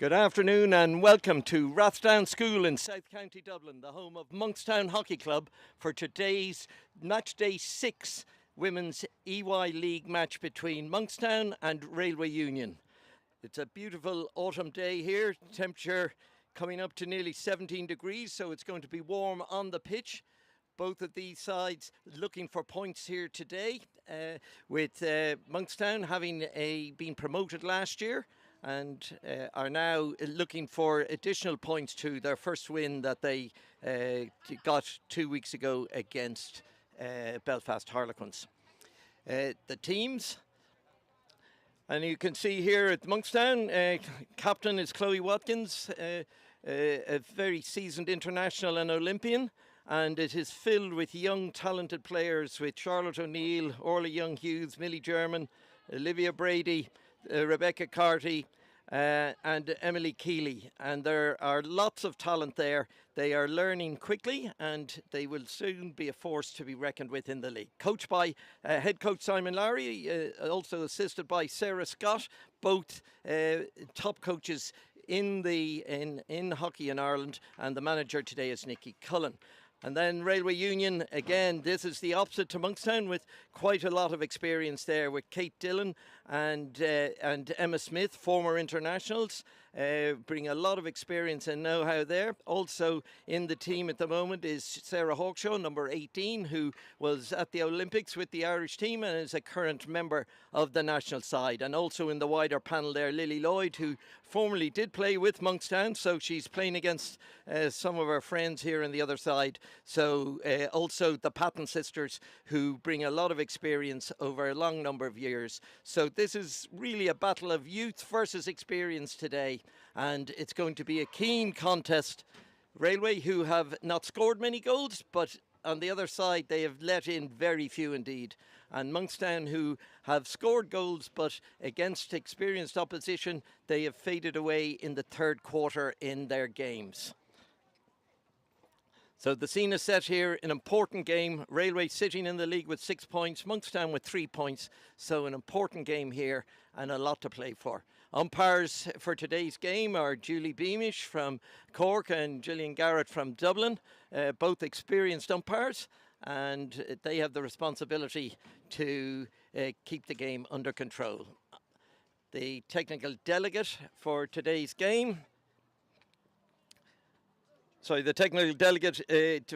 Good afternoon and welcome to Rathdown School in South County Dublin, the home of Monkstown Hockey Club for today's match day 6 Women's EY League match between Monkstown and Railway Union. It's a beautiful autumn day here, temperature coming up to nearly 17 degrees, so it's going to be warm on the pitch. Both of these sides looking for points here today, with Monkstown having been promoted last year and are now looking for additional points to their first win that they got 2 weeks ago against Belfast Harlequins. The teams, and you can see here at Monkstown, captain is Chloe Watkins, a very seasoned international and Olympian, and it is filled with young talented players with Charlotte O'Neill, Orla Young-Hughes, Millie German, Olivia Brady, Rebecca Carty and Emily Keeley, and there are lots of talent there. They are learning quickly and they will soon be a force to be reckoned with in the league. Coached by head coach Simon Lowry, also assisted by Sarah Scott, both top coaches in hockey in Ireland, and the manager today is Nikki Cullen. And then Railway Union, again, this is the opposite to Monkstown, with quite a lot of experience there with Kate Dillon and Emma Smith, former internationals, bring a lot of experience and know-how there. Also in the team at the moment is Sarah Hawkshaw, number 18, who was at the Olympics with the Irish team and is a current member of the national side. And also in the wider panel there, Lily Lloyd, who formerly did play with Monkstown, so she's playing against some of our friends here on the other side. So also the Patton sisters, who bring a lot of experience over a long number of years. So this is really a battle of youth versus experience today, and it's going to be a keen contest. Railway, who have not scored many goals, but on the other side they have let in very few indeed. And Monkstown, who have scored goals, but against experienced opposition, they have faded away in the third quarter in their games. So the scene is set here, an important game. Railway sitting in the league with 6 points, Monkstown with 3 points. So an important game here and a lot to play for. Umpires for today's game are Julie Beamish from Cork and Gillian Garrett from Dublin, both experienced umpires, and they have the responsibility to keep the game under control. The technical delegate for today's game, the technical delegate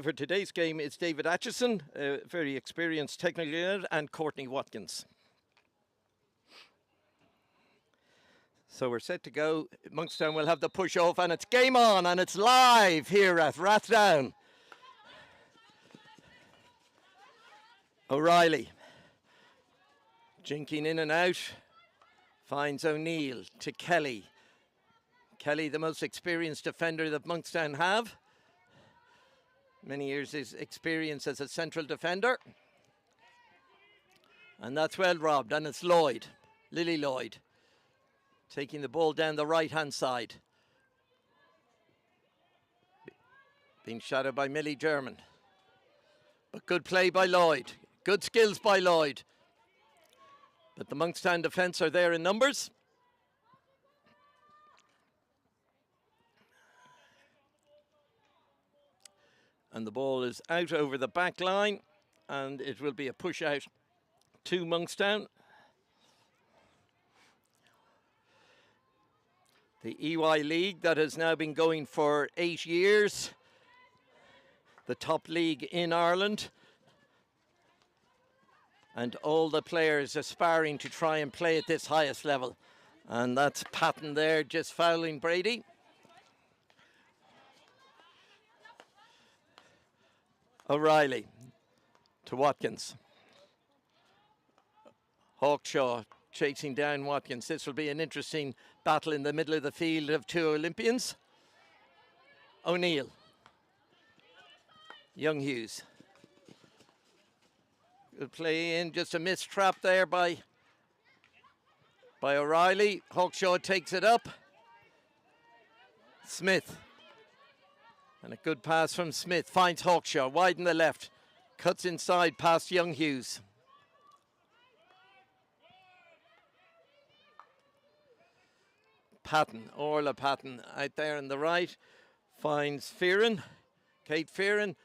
for today's game is David Atchison, a very experienced technical delegate, and Courtney Watkins. So we're set to go. Monkstown will have the push off, and it's game on, and it's live here at Rathdown. O'Reilly, jinking in and out, finds O'Neill to Kelly. Kelly, the most experienced defender that Monkstown have. Many years' experience as a central defender. And that's well robbed, and it's Lloyd, Lily Lloyd, taking the ball down the right-hand side. Being shadowed by Millie German. But good play by Lloyd. Good skills by Lloyd. But the Monkstown defence are there in numbers. And the ball is out over the back line, and it will be a push out to Monkstown. The EY League that has now been going for 8 years, the top league in Ireland, and all the players aspiring to try and play at this highest level. And that's Patton there, just fouling Brady. O'Reilly to Watkins. Hawkshaw chasing down Watkins. This will be an interesting battle in the middle of the field of two Olympians. O'Neill. Young-Hughes. Good play in, just a missed trap there by O'Reilly. Hawkshaw takes it up. Smith. And a good pass from Smith, finds Hawkshaw, wide in the left. Cuts inside past Young-Hughes. Patton. Orla Patton out there on the right finds Fearon. Kate Fearon.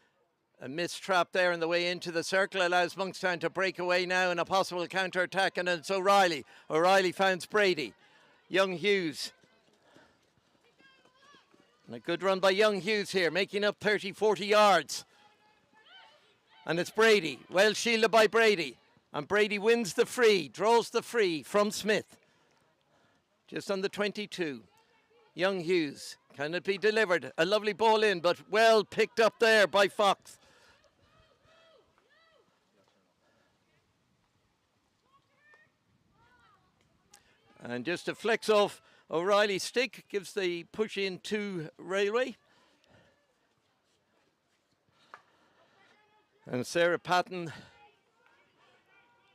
A missed trap there on the way into the circle allows Monkstown to break away now in a possible counter-attack, and it's O'Reilly. O'Reilly finds Brady. Young Hughes. And a good run by Young Hughes here, making up 30, 40 yards. And it's Brady, well shielded by Brady. And Brady wins the free, draws the free from Smith. Just on the 22. Young Hughes, can it be delivered? A lovely ball in, but well picked up there by Fox. And just a flex off O'Reilly's stick, gives the push in to Railway. And Sarah Patton,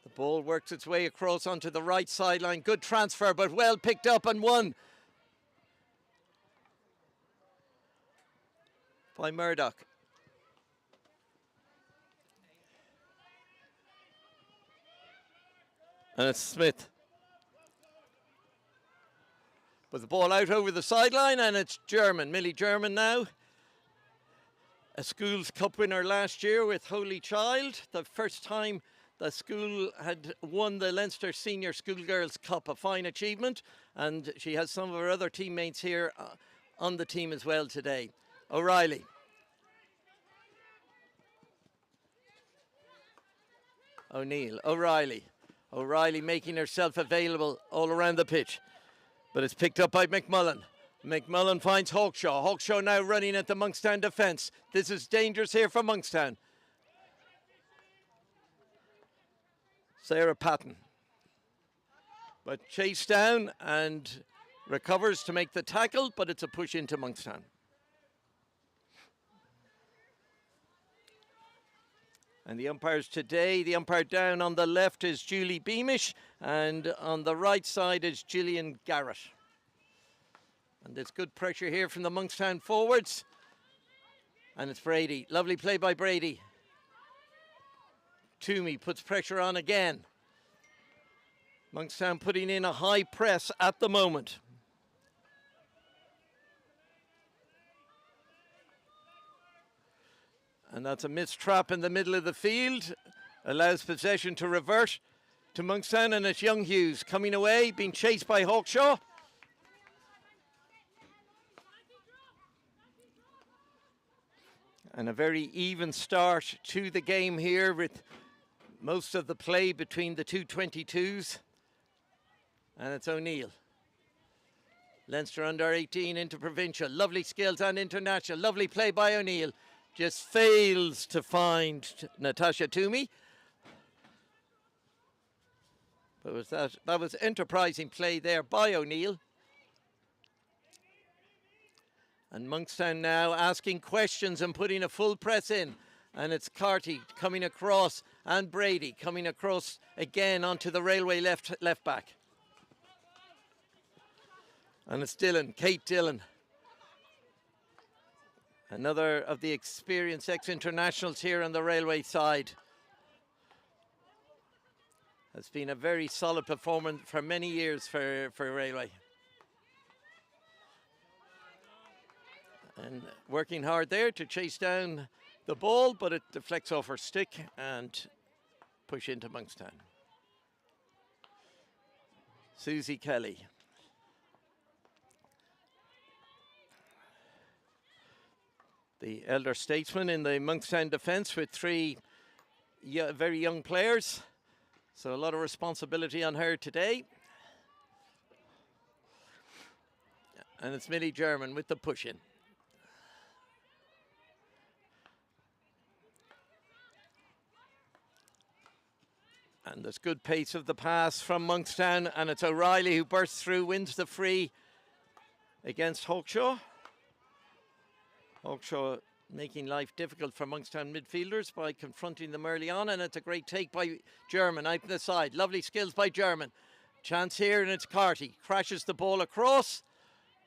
the ball works its way across onto the right sideline. Good transfer, but well picked up and won by Murdoch. And it's Smith. With the ball out over the sideline, and it's German, Millie German now. A Schools Cup winner last year with Holy Child. The first time the school had won the Leinster Senior Schoolgirls Cup, a fine achievement. And she has some of her other teammates here on the team as well today. O'Reilly. O'Neill, O'Reilly. O'Reilly making herself available all around the pitch. But it's picked up by McMullen. McMullen finds Hawkshaw. Hawkshaw now running at the Monkstown defence. This is dangerous here for Monkstown. Sarah Patton. But chased down and recovers to make the tackle, but it's a push into Monkstown. And the umpires today, the umpire down on the left is Julie Beamish, and on the right side is Gillian Garrett. And there's good pressure here from the Monkstown forwards. And it's Brady. Lovely play by Brady. Toomey puts pressure on again. Monkstown putting in a high press at the moment. And that's a missed trap in the middle of the field. Allows possession to revert to Monkstown, and it's Young Hughes coming away, being chased by Hawkshaw. And a very even start to the game here, with most of the play between the two 22s. And it's O'Neill. Leinster under 18 into provincial. Lovely skills and international. Lovely play by O'Neill. Just fails to find Natasha Toomey. But that was enterprising play there by O'Neill. And Monkstown now asking questions and putting a full press in. And it's Carty coming across, and Brady coming across again onto the Railway left back. And it's Dillon, Kate Dillon. Another of the experienced ex-internationals here on the Railway side. Has been a very solid performance for many years for Railway. And working hard there to chase down the ball, but it deflects off her stick and push into Monkstown. Susie Kelly. The elder statesman in the Monkstown defence with three very young players. So a lot of responsibility on her today. And it's Millie German with the push in. And there's good pace of the pass from Monkstown, and it's O'Reilly who bursts through, wins the free against Hawkshaw. Hawkshaw making life difficult for Monkstown midfielders by confronting them early on, and it's a great take by German out the side. Lovely skills by German. Chance here, and it's Carty. Crashes the ball across,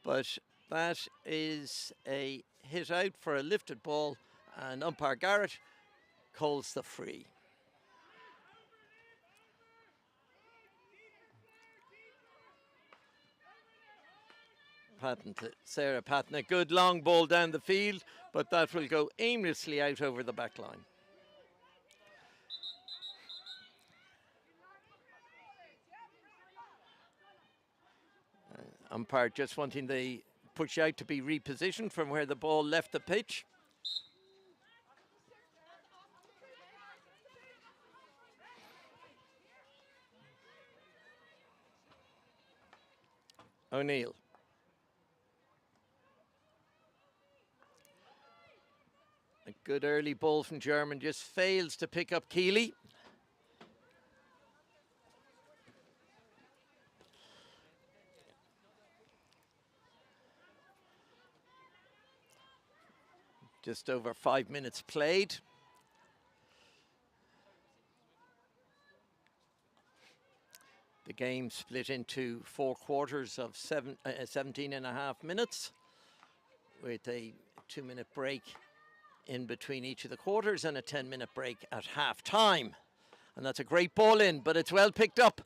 but that is a hit out for a lifted ball, and umpire Garrett calls the free. Patton to Sarah Patton. A good long ball down the field, but that will go aimlessly out over the back line. Umpire just wanting the push out to be repositioned from where the ball left the pitch. O'Neill. A good early ball from German, just fails to pick up Keeley. Just over 5 minutes played. The game split into 4 quarters of 17 and a half minutes, with a 2-minute break in between each of the quarters and a 10-minute break at half time. And that's a great ball in, but it's well picked up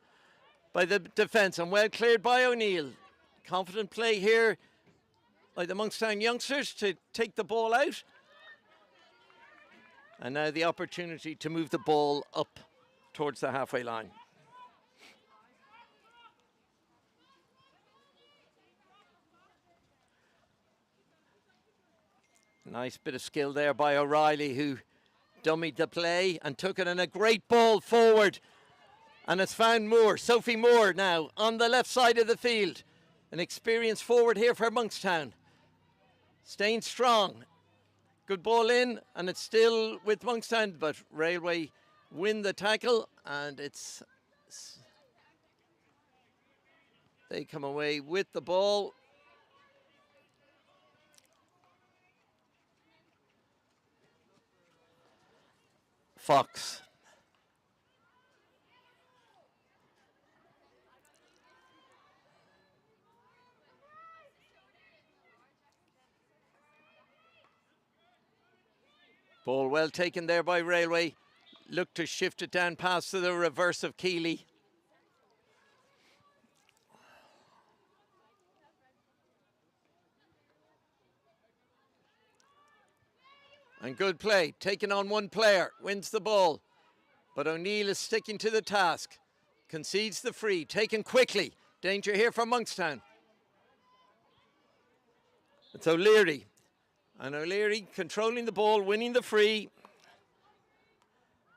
by the defence and well cleared by O'Neill. Confident play here by the Monkstown youngsters to take the ball out. And now the opportunity to move the ball up towards the halfway line. Nice bit of skill there by O'Reilly, who dummied the play and took it in a great ball forward. And it's found Moore, Sophie Moore now on the left side of the field. An experienced forward here for Monkstown. Staying strong. Good ball in, and it's still with Monkstown, but Railway win the tackle, and they come away with the ball. Fox. Ball well taken there by Railway. Look to shift it down past to the reverse of Keeley. And good play, taken on one player, wins the ball. But O'Neill is sticking to the task. Concedes the free, taken quickly. Danger here for Monkstown. It's O'Leary. And O'Leary controlling the ball, winning the free.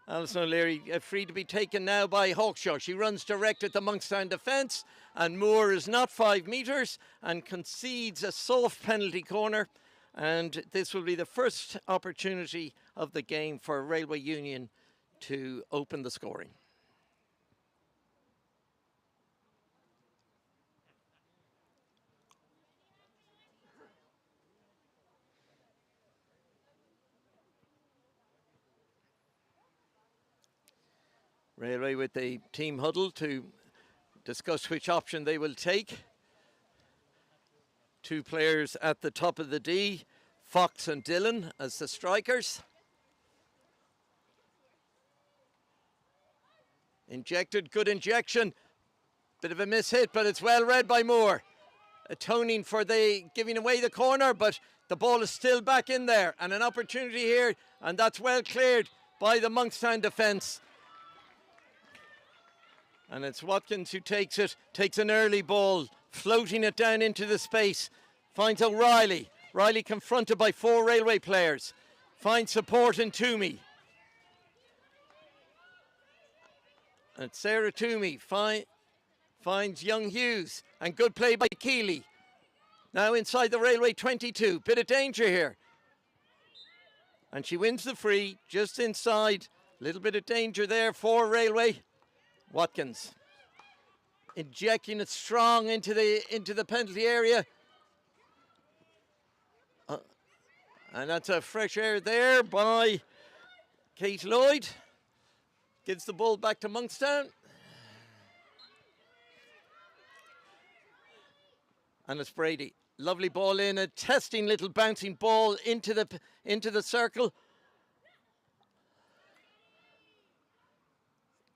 Alison O'Leary, free to be taken now by Hawkshaw. She runs direct at the Monkstown defence, and Moore is not 5 metres and concedes a soft penalty corner. And this will be the first opportunity of the game for Railway Union to open the scoring. Railway with the team huddle to discuss which option they will take. 2 players at the top of the D, Fox and Dillon as the strikers. Injected, good injection. Bit of a miss-hit, but it's well read by Moore. Atoning for the giving away the corner, but the ball is still back in there. And an opportunity here, and that's well cleared by the Monkstown defence. And it's Watkins who takes it, takes an early ball, floating it down into the space. Finds O'Reilly. Riley confronted by 4 Railway players. Finds support in Toomey. And Sarah Toomey finds Young Hughes. And good play by Keeley. Now inside the Railway 22. Bit of danger here. And she wins the free just inside. Little bit of danger there for Railway. Watkins injecting it strong into the penalty area. And that's a fresh air there by Kate Lloyd. Gives the ball back to Monkstown. And it's Brady. Lovely ball in, a testing little bouncing ball into the circle.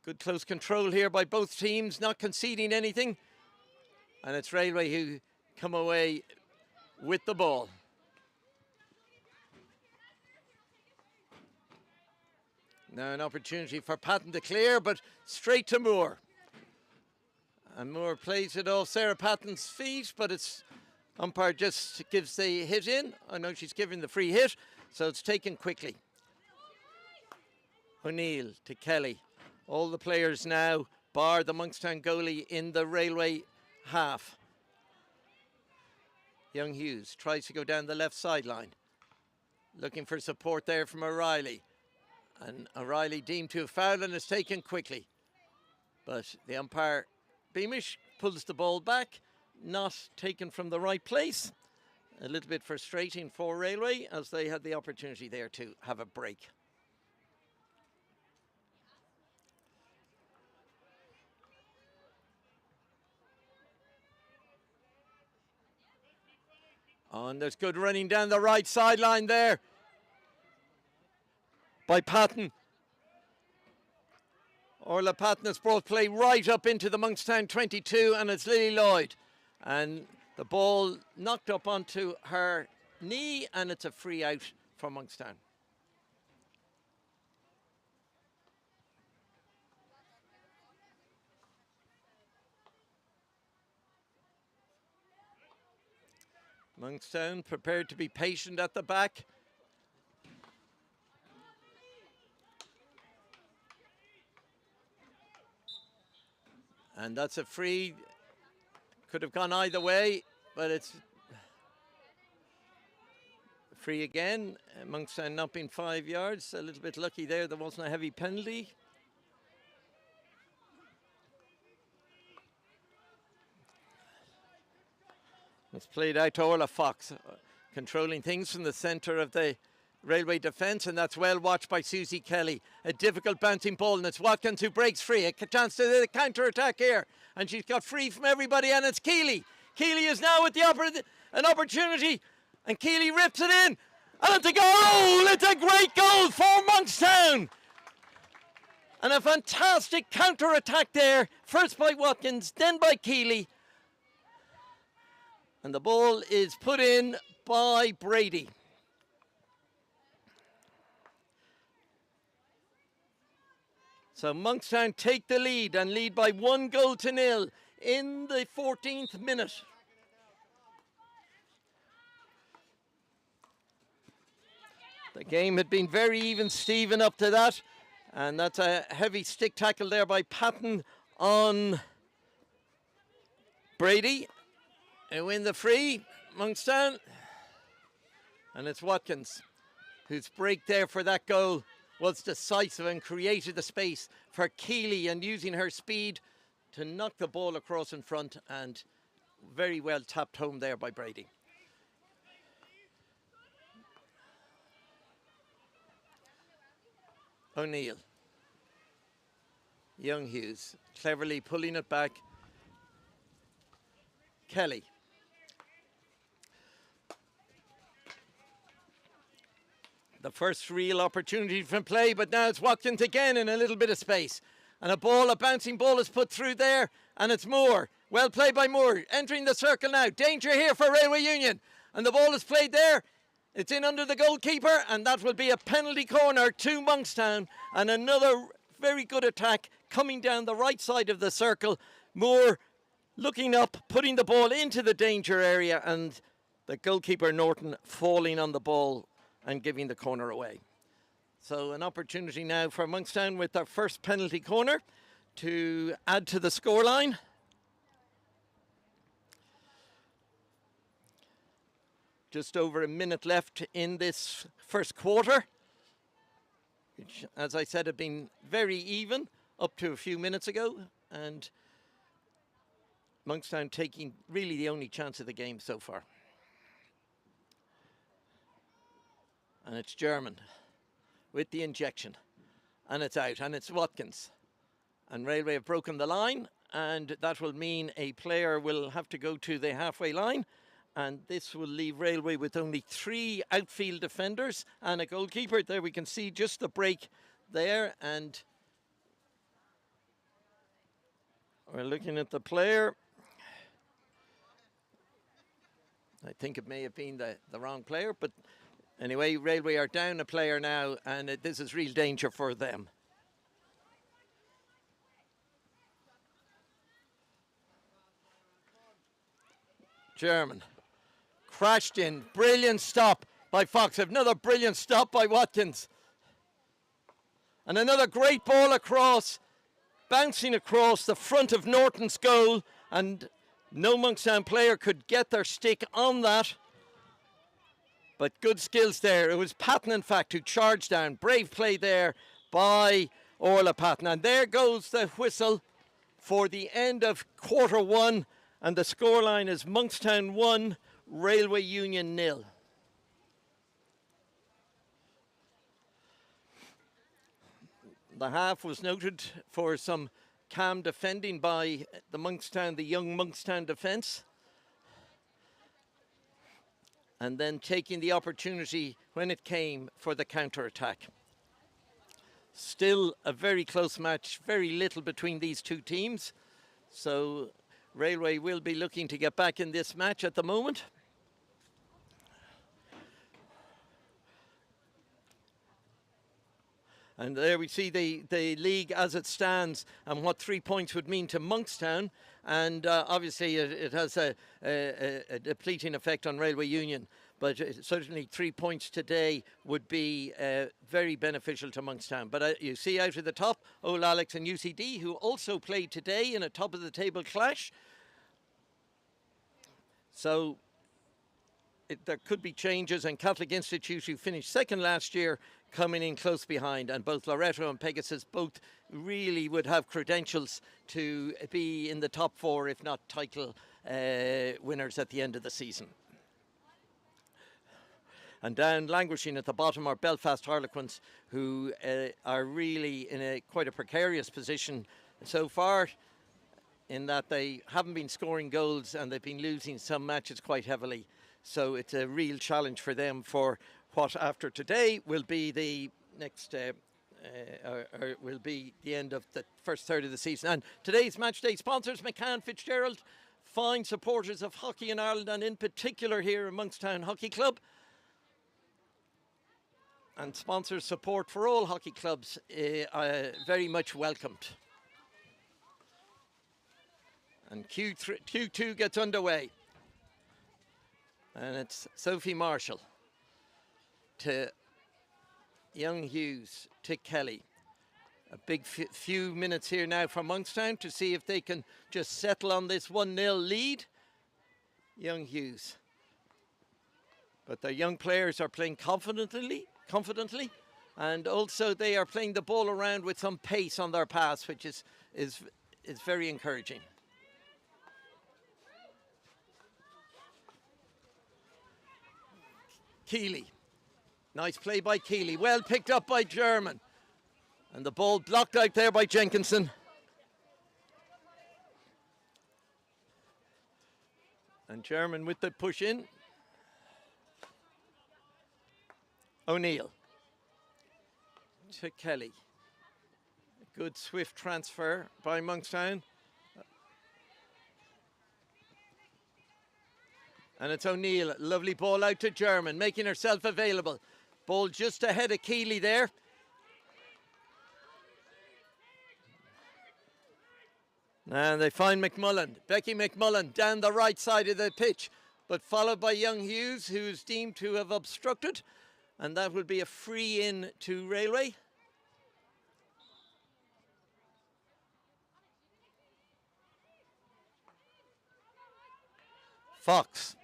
Good close control here by both teams, not conceding anything. And it's Railway who come away with the ball. Now an opportunity for Patton to clear, but straight to Moore. And Moore plays it off Sarah Patton's feet, but it's umpire just gives the hit in. I know she's giving the free hit, so it's taken quickly. O'Neill to Kelly. All the players now bar the Monkstown goalie in the Railway half. Young Hughes tries to go down the left sideline. Looking for support there from O'Reilly. And O'Reilly deemed to have fouled and is taken quickly. But the umpire, Beamish, pulls the ball back. Not taken from the right place. A little bit frustrating for Railway as they had the opportunity there to have a break. And there's good running down the right sideline there by Patton. Orla Patton has brought play right up into the Monkstown 22, and it's Lily Lloyd. And the ball knocked up onto her knee, and it's a free out for Monkstown. Monkstown prepared to be patient at the back. And that's a free. Could have gone either way, but it's free again. Monkstown not being 5 yards. A little bit lucky there. There wasn't a heavy penalty. It's played out to Orla Fox, controlling things from the centre of the Railway defence, and that's well watched by Susie Kelly. A difficult bouncing ball, and it's Watkins who breaks free. A chance to the counter-attack here, and she's got free from everybody, and it's Keeley. Keeley is now with an opportunity, and Keeley rips it in, and it's a goal! It's a great goal for Monkstown! And a fantastic counter-attack there, first by Watkins, then by Keeley. And the ball is put in by Brady. So Monkstown take the lead and lead by 1-0 in the 14th minute. The game had been very even, Stephen, up to that. And that's a heavy stick tackle there by Patton on Brady. They win the free, Monkstown. And it's Watkins, whose break there for that goal was decisive and created the space for Keeley, and using her speed to knock the ball across in front, and very well tapped home there by Brady. O'Neill. Young Hughes, cleverly pulling it back. Kelly. The first real opportunity from play, but now it's Watkins again in a little bit of space. And a bouncing ball is put through there, and it's Moore. Well played by Moore, entering the circle now. Danger here for Railway Union. And the ball is played there. It's in under the goalkeeper, and that will be a penalty corner to Monkstown. And another very good attack coming down the right side of the circle. Moore looking up, putting the ball into the danger area, and the goalkeeper Norton falling on the ball and giving the corner away. So an opportunity now for Monkstown with their first penalty corner to add to the scoreline. Just over a minute left in this first quarter, which, as I said, had been very even up to a few minutes ago, and Monkstown taking really the only chance of the game so far. And it's German with the injection, and it's out, and it's Watkins. And Railway have broken the line, and that will mean a player will have to go to the halfway line, and this will leave Railway with only 3 outfield defenders and a goalkeeper. There we can see just the break there, and we're looking at the player. I think it may have been the wrong player, but anyway, Railway are down a player now, and this is real danger for them. German crashed in. Brilliant stop by Fox. Another brilliant stop by Watkins. And another great ball across, bouncing across the front of Norton's goal, and no Monkstown player could get their stick on that. But good skills there. It was Patton, in fact, who charged down. Brave play there by Orla Patton. And there goes the whistle for the end of quarter one. And the scoreline is Monkstown 1, Railway Union 0. The half was noted for some calm defending by the young Monkstown defence. And then taking the opportunity when it came for the counter-attack. Still a very close match, very little between these two teams. So Railway will be looking to get back in this match at the moment. And there we see the league as it stands and what 3 points would mean to Monkstown. And obviously it has a depleting effect on Railway Union. But certainly 3 points today would be very beneficial to Monkstown. But you see out at the top, Old Alex and UCD, who also played today in a top-of-the-table clash. So there could be changes, and Catholic Institute, who finished second last year, coming in close behind, and both Loretto and Pegasus both really would have credentials to be in the top four, if not title winners at the end of the season. And down languishing at the bottom are Belfast Harlequins, who are really in quite a precarious position so far, in that they haven't been scoring goals and they've been losing some matches quite heavily. So it's a real challenge for them for what after today will be the next, will be the end of the first third of the season. And today's match day sponsors, McCann Fitzgerald, fine supporters of hockey in Ireland, and in particular here at Monkstown Hockey Club. And sponsors support for all hockey clubs very much welcomed. And Q2 gets underway. And it's Sophie Marshall to Young Hughes to Kelly. A big few minutes here now for Monkstown to see if they can just settle on this 1-0 lead. Young Hughes. But the young players are playing confidently, and also they are playing the ball around with some pace on their pass, which is very encouraging. Keeley. Nice play by Keeley. Well picked up by German. And the ball blocked out there by Jenkinson. And German with the push in. O'Neill. To Kelly. A good swift transfer by Monkstown. And it's O'Neill. Lovely ball out to German, making herself available. Ball just ahead of Keeley there. And they find McMullen. Becky McMullen down the right side of the pitch, but followed by Young Hughes, who is deemed to have obstructed. And that would be a free in to Railway. Fox.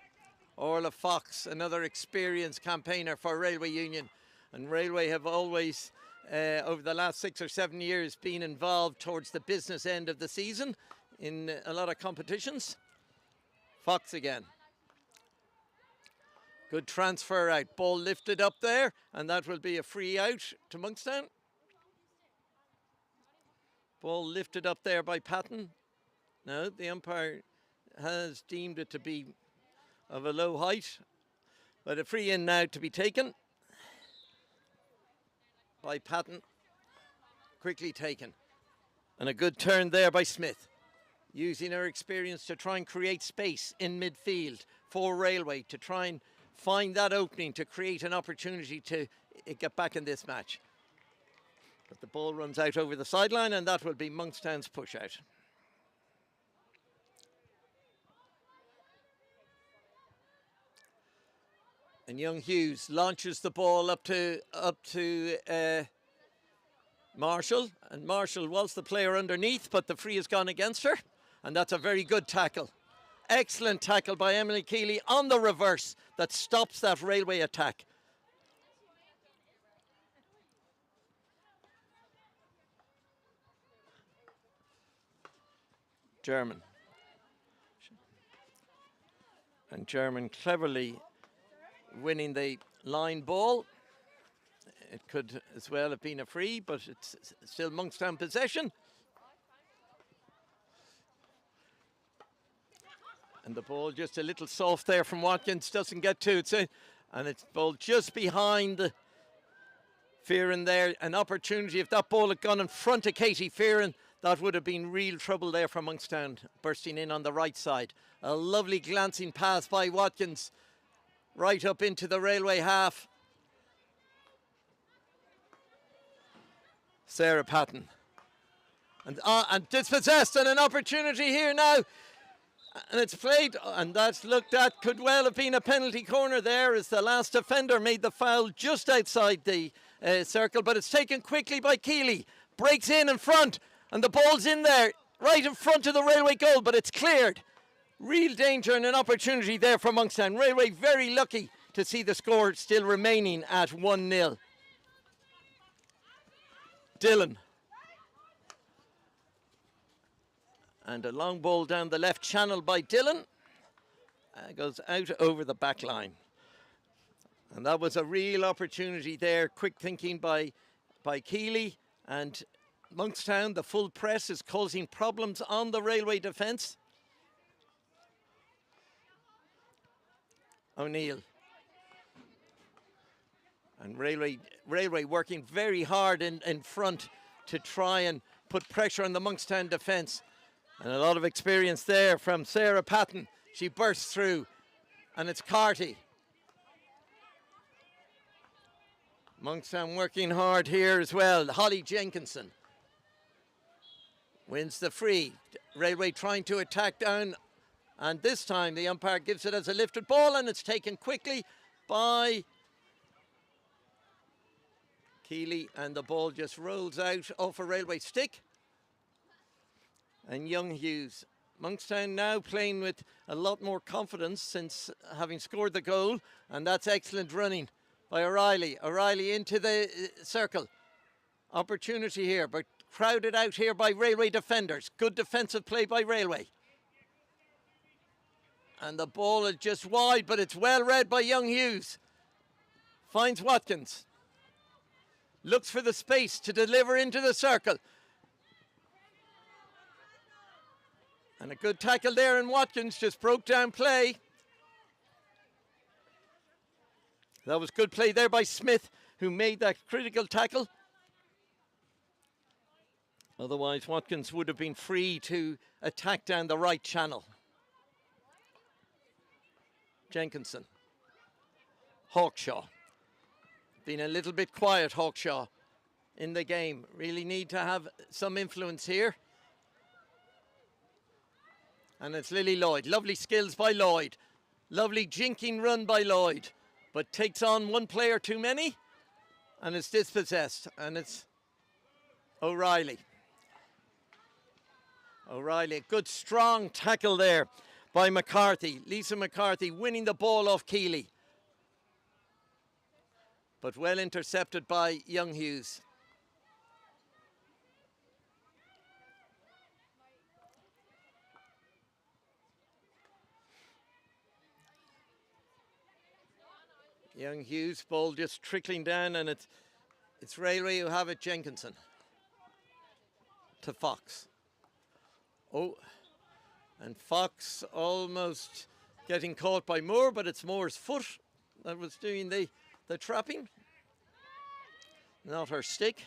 Orla Fox, another experienced campaigner for Railway Union. And Railway have always, over the last 6 or 7 years, been involved towards the business end of the season in a lot of competitions. Fox again. Good transfer out. Ball lifted up there, and that will be a free out to Monkstown. Ball lifted up there by Patton. No, the umpire has deemed it to be of a low height, but a free in now to be taken by Patton. Quickly taken. And a good turn there by Smith. using her experience to try and create space in midfield for Railway, to try and find that opening to create an opportunity to get back in this match. But the ball runs out over the sideline, and that will be Monkstown's push out. And young Hughes launches the ball up to Marshall, and Marshall was the player underneath, but the free has gone against her, and that's a very good tackle. Excellent tackle by Emily Keeley on the reverse that stops that Railway attack. German. And German cleverly winning the line ball. It could as well have been a free, but it's still Monkstown possession. And the ball just a little soft there from Watkins, doesn't get to it. And it's ball just behind Fearon there. An opportunity, if that ball had gone in front of Katie Fearon, that would have been real trouble there for Monkstown, bursting in on the right side. A lovely glancing pass by Watkins, right up into the Railway half. Sarah Patton. And dispossessed, and an opportunity here now. And it's played, and that's looked at, could well have been a penalty corner there as the last defender made the foul just outside the circle, but it's taken quickly by Keeley. Breaks in front, and the ball's in there, right in front of the Railway goal, but it's cleared. Real danger and an opportunity there for Monkstown. Railway very lucky to see the score still remaining at 1-0. Dillon. And a long ball down the left channel by Dillon. Goes out over the back line. And that was a real opportunity there. Quick thinking by Keeley. And Monkstown, the full press is causing problems on the Railway defence. O'Neill. And Railway working very hard in front to try and put pressure on the Monkstown defence. And a lot of experience there from Sarah Patton. She bursts through, and it's Carty. Monkstown working hard here as well. Holly Jenkinson wins the free. Railway trying to attack down, and this time the umpire gives it as a lifted ball, and it's taken quickly by Keeley, and the ball just rolls out off a Railway stick. And young Hughes. Monkstown now playing with a lot more confidence since having scored the goal, and that's excellent running by O'Reilly. O'Reilly into the circle. Opportunity here, but crowded out here by Railway defenders. Good defensive play by Railway. And the ball is just wide, but it's well read by young Hughes. Finds Watkins. Looks for the space to deliver into the circle. And a good tackle there, and Watkins just broke down play. That was good play there by Smith, who made that critical tackle. Otherwise, Watkins would have been free to attack down the right channel. Jenkinson. Hawkshaw. Been a little bit quiet, Hawkshaw, in the game. Really need to have some influence here. And it's Lily Lloyd. Lovely skills by Lloyd. Lovely jinking run by Lloyd. But takes on one player too many. And it's dispossessed. And it's O'Reilly. O'Reilly, a good strong tackle there by McCarthy. Lisa McCarthy winning the ball off Keeley. But well intercepted by young Hughes. Young Hughes, ball just trickling down, and it's Railway who have it. Jenkinson to Fox. Oh, and Fox almost getting caught by Moore, but it's Moore's foot that was doing the trapping, not her stick.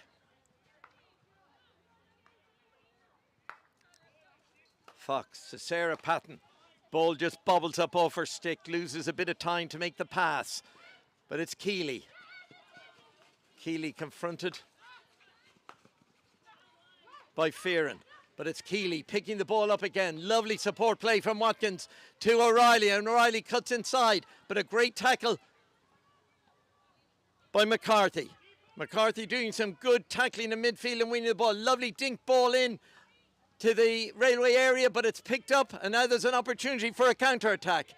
Fox to Sarah Patton. Ball just bobbles up off her stick, loses a bit of time to make the pass. But it's Keeley. Keeley confronted by Fearon. But it's Keeley picking the ball up again. Lovely support play from Watkins to O'Reilly. And O'Reilly cuts inside. But a great tackle by McCarthy. McCarthy doing some good tackling in midfield and winning the ball. Lovely dink ball in to the railway area, but it's picked up, and now there's an opportunity for a counter-attack.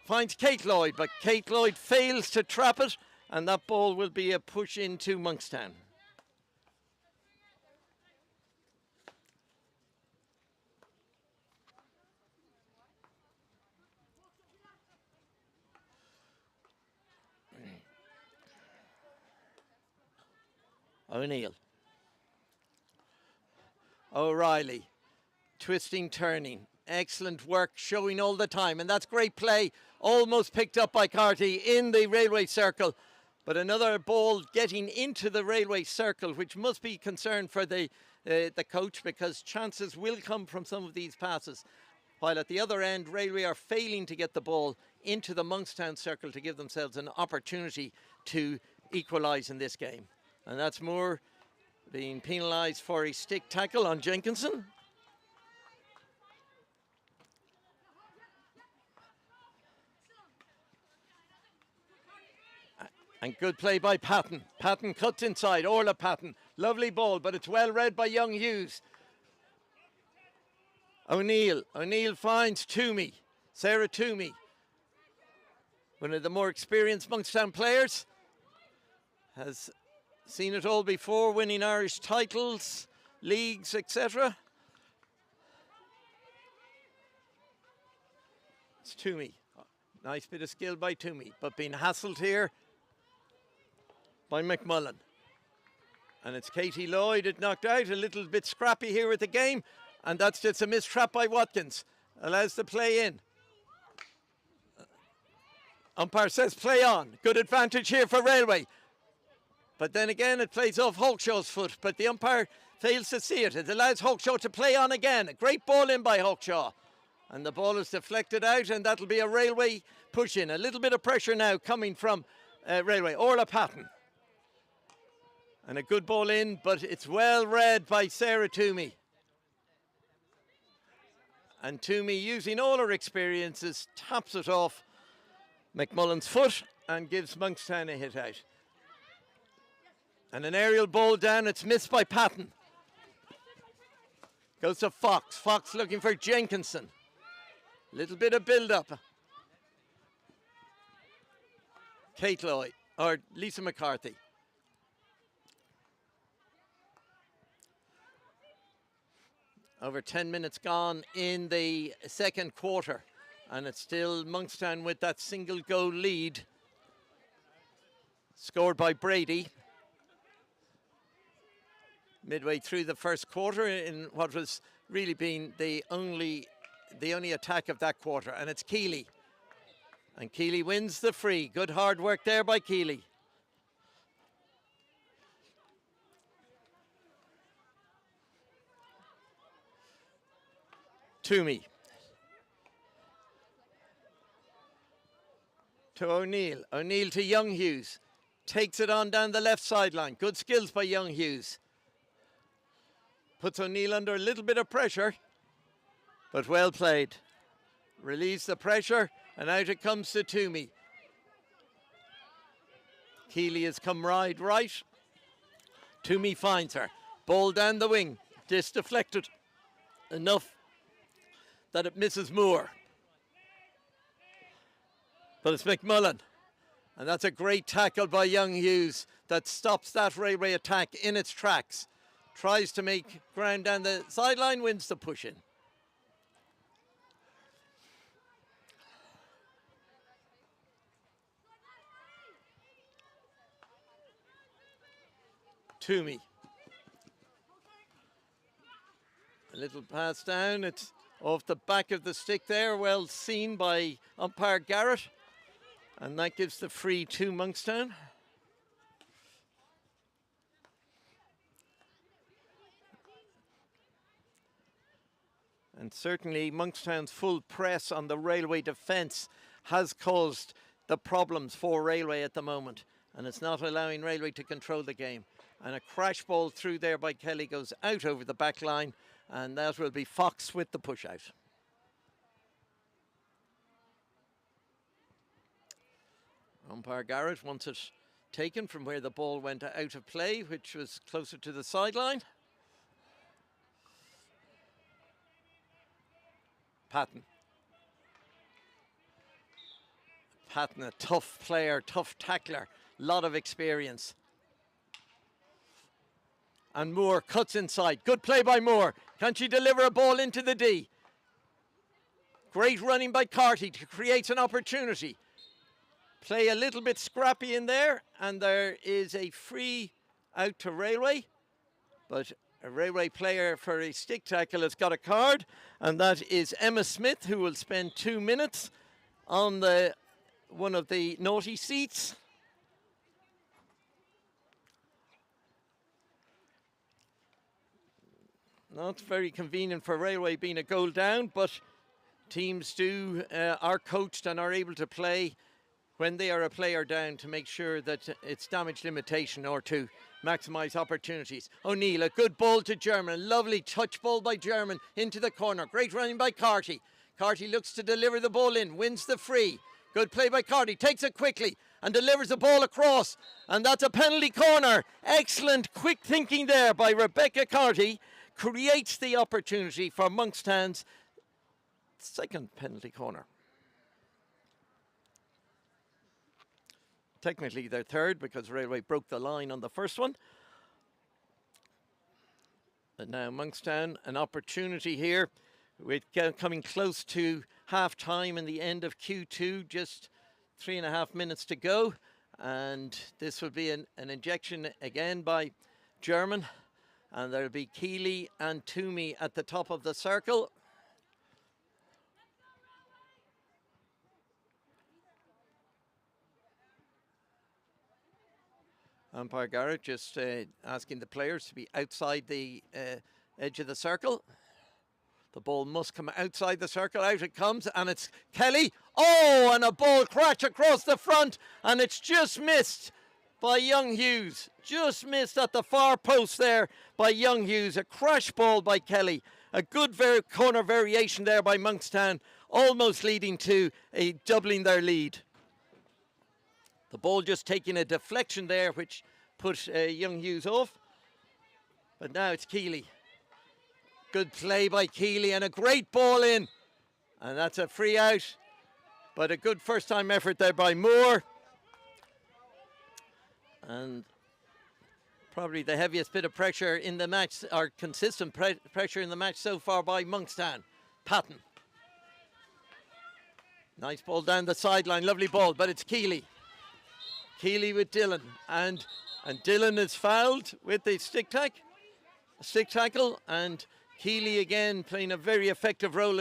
Finds Kate Lloyd, but Kate Lloyd fails to trap it, and that ball will be a push into Monkstown. O'Neill. O'Reilly. Twisting, turning. Excellent work, showing all the time. And that's great play. Almost picked up by Carty in the railway circle. But another ball getting into the railway circle, which must be concern for the coach, because chances will come from some of these passes. While at the other end, Railway are failing to get the ball into the Monkstown circle to give themselves an opportunity to equalise in this game. And that's Moore being penalised for a stick tackle on Jenkinson. And good play by Patton. Patton cuts inside. Orla Patton. Lovely ball, but it's well read by Young Hughes. O'Neill. O'Neill finds Toomey. Sarah Toomey. One of the more experienced Monkstown players. Has seen it all before, winning Irish titles, leagues, etc. It's Toomey. Nice bit of skill by Toomey, but being hassled here by McMullen. And it's Katie Lloyd, it knocked out, a little bit scrappy here with the game, and that's just a mistrap by Watkins. Allows the play in. Umpire says play on. Good advantage here for Railway. But then again, it plays off Hawkshaw's foot, but the umpire fails to see it. It allows Hawkshaw to play on again. A great ball in by Hawkshaw. And the ball is deflected out, and that'll be a Railway push in. A little bit of pressure now coming from Railway. Orla Patton. And a good ball in, but it's well read by Sarah Toomey. And Toomey, using all her experiences, taps it off McMullen's foot and gives Monkstown a hit out. And an aerial ball down, it's missed by Patton. Goes to Fox. Fox looking for Jenkinson. Little bit of build-up. Kate Lloyd, or Lisa McCarthy. Over 10 minutes gone in the second quarter. And it's still Monkstown with that single goal lead. Scored by Brady. Midway through the first quarter in what was really been the only attack of that quarter. And it's Keeley. And Keeley wins the free. Good hard work there by Keeley. Toomey. To O'Neill. O'Neill to Young Hughes. Takes it on down the left sideline. Good skills by Young Hughes. Puts O'Neill under a little bit of pressure, but well played. Relieves the pressure, and out it comes to Toomey. Keeley has come right. Toomey finds her. Ball down the wing. Disc deflected enough that it misses Moore. But it's McMullen. And that's a great tackle by Young Hughes that stops that Railway attack in its tracks. Tries to make ground down the sideline, wins the push in. Toomey. A little pass down, it's off the back of the stick there, well seen by umpire Garrett. And that gives the free to Monkstown. And certainly Monkstown's full press on the Railway defence has caused the problems for Railway at the moment. And it's not allowing Railway to control the game. And a crash ball through there by Kelly goes out over the back line. And that will be Fox with the push out. Umpire Garrett wants it taken from where the ball went out of play, which was closer to the sideline. Patton. Patton, a tough player, tough tackler, lot of experience. And Moore cuts inside. Good play by Moore. Can she deliver a ball into the D? Great running by Carty to create an opportunity. Play a little bit scrappy in there, and there is a free out to Railway. But a Railway player for a stick tackle has got a card, and that is Emma Smith, who will spend 2 minutes on one of the naughty seats. Not very convenient for Railway being a goal down, but teams are coached and are able to play when they are a player down to make sure that it's damage limitation or to maximise opportunities. O'Neill, a good ball to German. Lovely touch ball by German into the corner. Great running by Carty. Carty looks to deliver the ball in, wins the free. Good play by Carty, takes it quickly and delivers the ball across. And that's a penalty corner. Excellent quick thinking there by Rebecca Carty. Creates the opportunity for Monkstown's second penalty corner. Technically their third, because Railway broke the line on the first one. But now Monkstown, an opportunity here with coming close to half time in the end of Q2, just 3.5 minutes to go. And this will be an injection again by German. And there'll be Keeley and Toomey at the top of the circle. Umpire Garrett just asking the players to be outside the edge of the circle. The ball must come outside the circle. Out it comes, and it's Kelly. Oh, and a ball crash across the front, and it's just missed by Young Hughes. Just missed at the far post there by Young Hughes. A crash ball by Kelly. A good corner variation there by Monkstown, almost leading to a doubling their lead. The ball just taking a deflection there, which put Young Hughes off. But now it's Keeley. Good play by Keeley and a great ball in. And that's a free out. But a good first time effort there by Moore. And probably the heaviest bit of pressure in the match, or consistent pressure in the match so far by Monkstown. Patton. Nice ball down the sideline, lovely ball, but it's Keeley. Keeley with Dillon, and Dillon is fouled with the stick tackle, and Keeley again playing a very effective role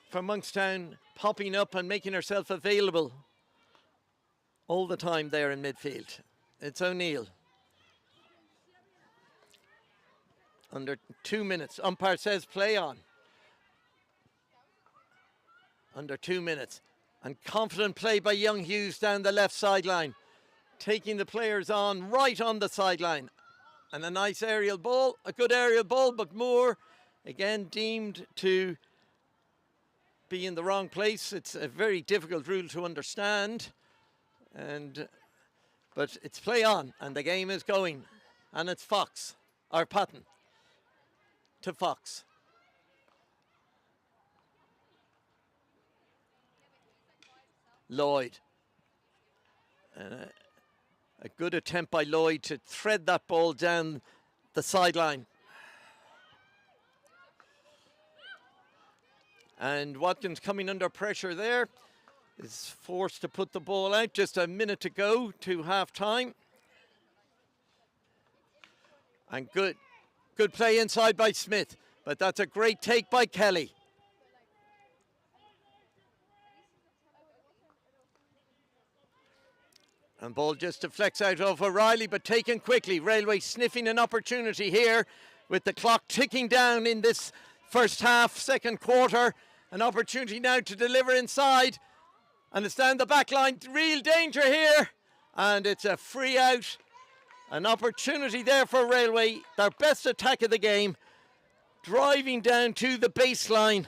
for Monkstown, popping up and making herself available all the time there in midfield. It's O'Neill. Under 2 minutes. Umpire says play on. Under 2 minutes. And confident play by Young Hughes down the left sideline. Taking the players on right on the sideline. And a nice aerial ball. A good aerial ball, but Moore again deemed to be in the wrong place. It's a very difficult rule to understand. But it's play on, and the game is going. And it's Patton to Fox. Lloyd. A good attempt by Lloyd to thread that ball down the sideline. And Watkins coming under pressure there. Is forced to put the ball out. Just a minute to go to half time. And good play inside by Smith. But that's a great take by Kelly. And ball just deflects out of O'Reilly, but taken quickly. Railway sniffing an opportunity here with the clock ticking down in this first half, second quarter. An opportunity now to deliver inside. And it's down the back line. Real danger here. And it's a free out. An opportunity there for Railway. Their best attack of the game. Driving down to the baseline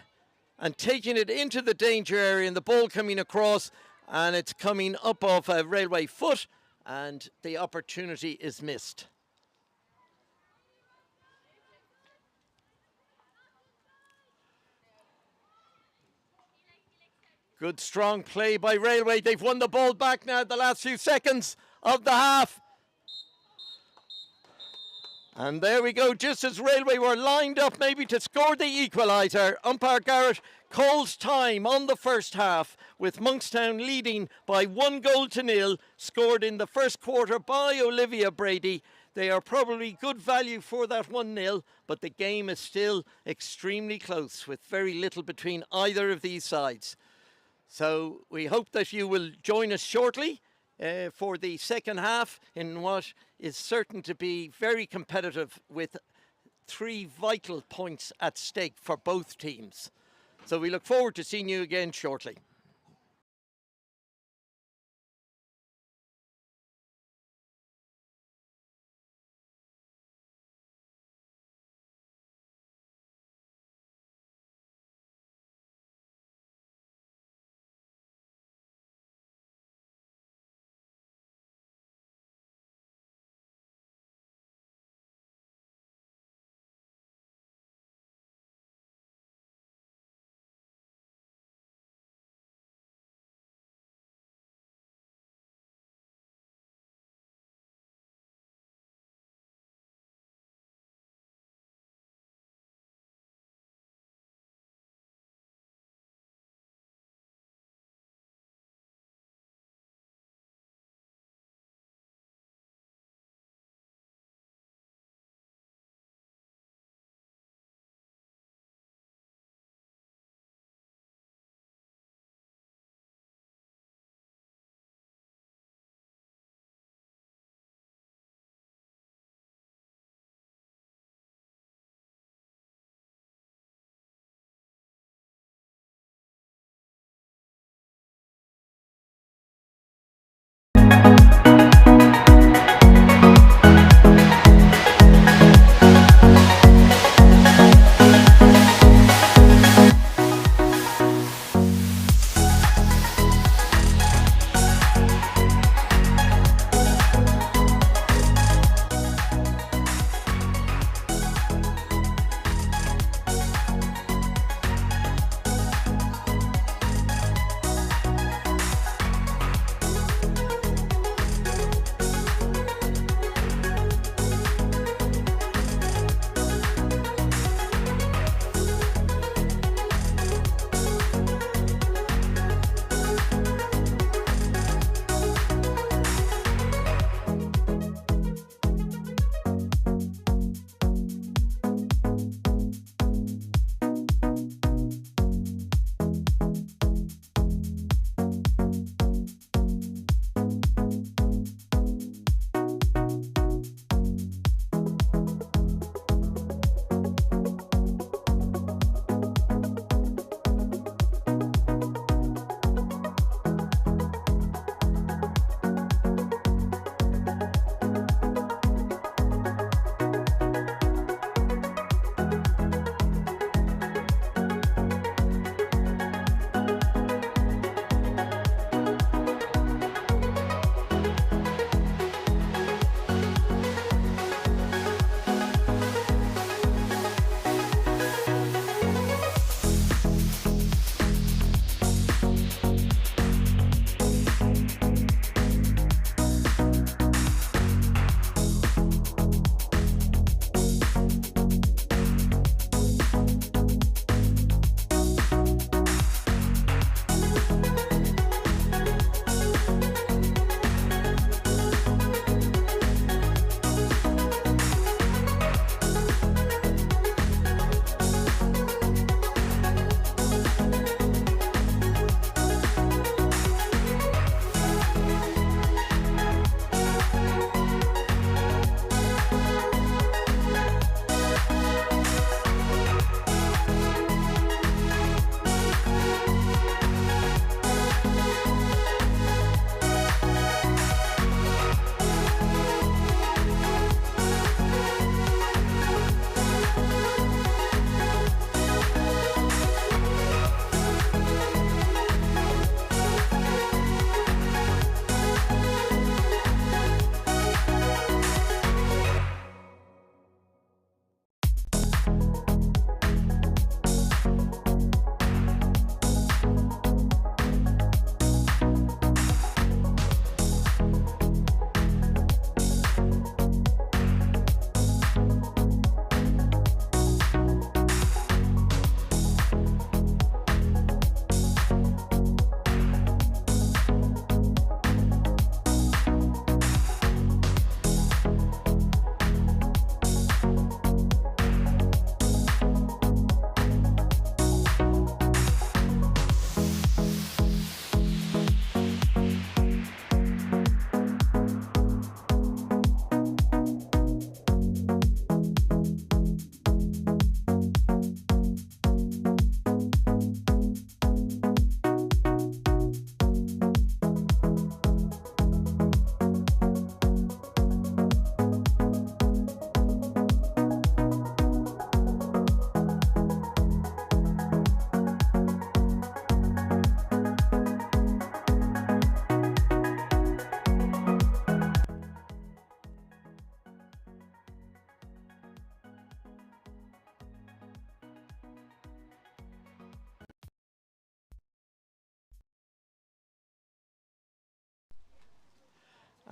and taking it into the danger area, and the ball coming across, and it's coming up off a Railway foot, and the opportunity is missed. Good strong play by Railway. They've won the ball back now the last few seconds of the half. And there we go, just as Railway were lined up maybe to score the equaliser, umpire Garrett calls time on the first half, with Monkstown leading by 1-0, scored in the first quarter by Olivia Brady. They are probably good value for that 1-0, but the game is still extremely close, with very little between either of these sides. So we hope that you will join us shortly for the second half in what is certain to be very competitive, with 3 vital points at stake for both teams. So we look forward to seeing you again shortly.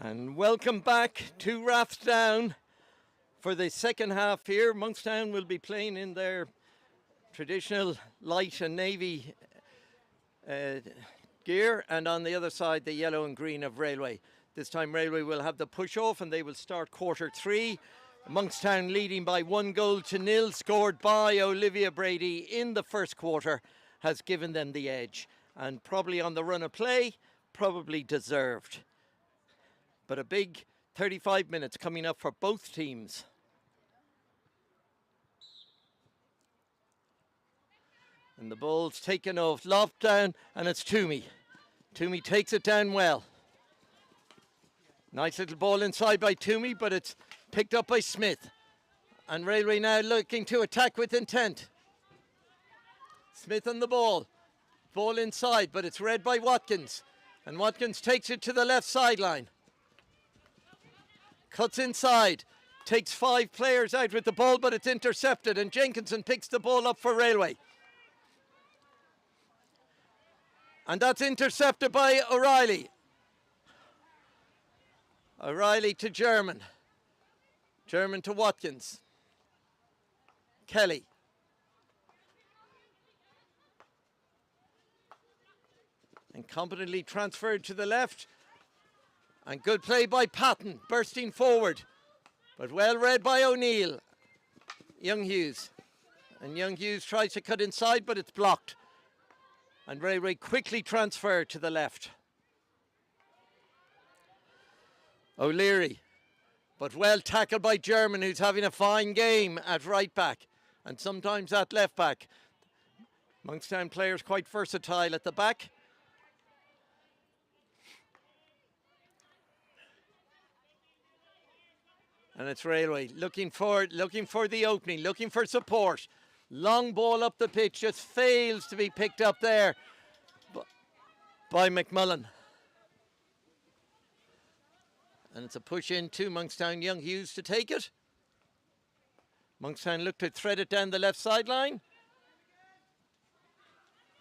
And welcome back to Rathdown for the second half here. Monkstown will be playing in their traditional light and navy gear, and on the other side the yellow and green of Railway. This time Railway will have the push off and they will start quarter three. Monkstown leading by 1-0, scored by Olivia Brady in the first quarter, has given them the edge, and probably on the run of play, probably deserved. But a big 35 minutes coming up for both teams. And the ball's taken off, loft down, and it's Toomey. Toomey takes it down well. Nice little ball inside by Toomey, but it's picked up by Smith. And Railway now looking to attack with intent. Smith on the ball. Ball inside, but it's read by Watkins. And Watkins takes it to the left sideline. Cuts inside, takes 5 players out with the ball, but it's intercepted, and Jenkinson picks the ball up for Railway. And that's intercepted by O'Reilly. O'Reilly to German. German to Watkins. Kelly. And competently transferred to the left. And good play by Patton, bursting forward. But well read by O'Neill. Young Hughes. And Young Hughes tries to cut inside, but it's blocked. And Railway quickly transferred to the left. O'Leary. But well tackled by German, who's having a fine game at right back. And sometimes at left back. Monkstown players quite versatile at the back. And it's Railway looking for the opening, looking for support. Long ball up the pitch, just fails to be picked up there by McMullen. And it's a push into Monkstown. Young Hughes to take it. Monkstown look to thread it down the left sideline.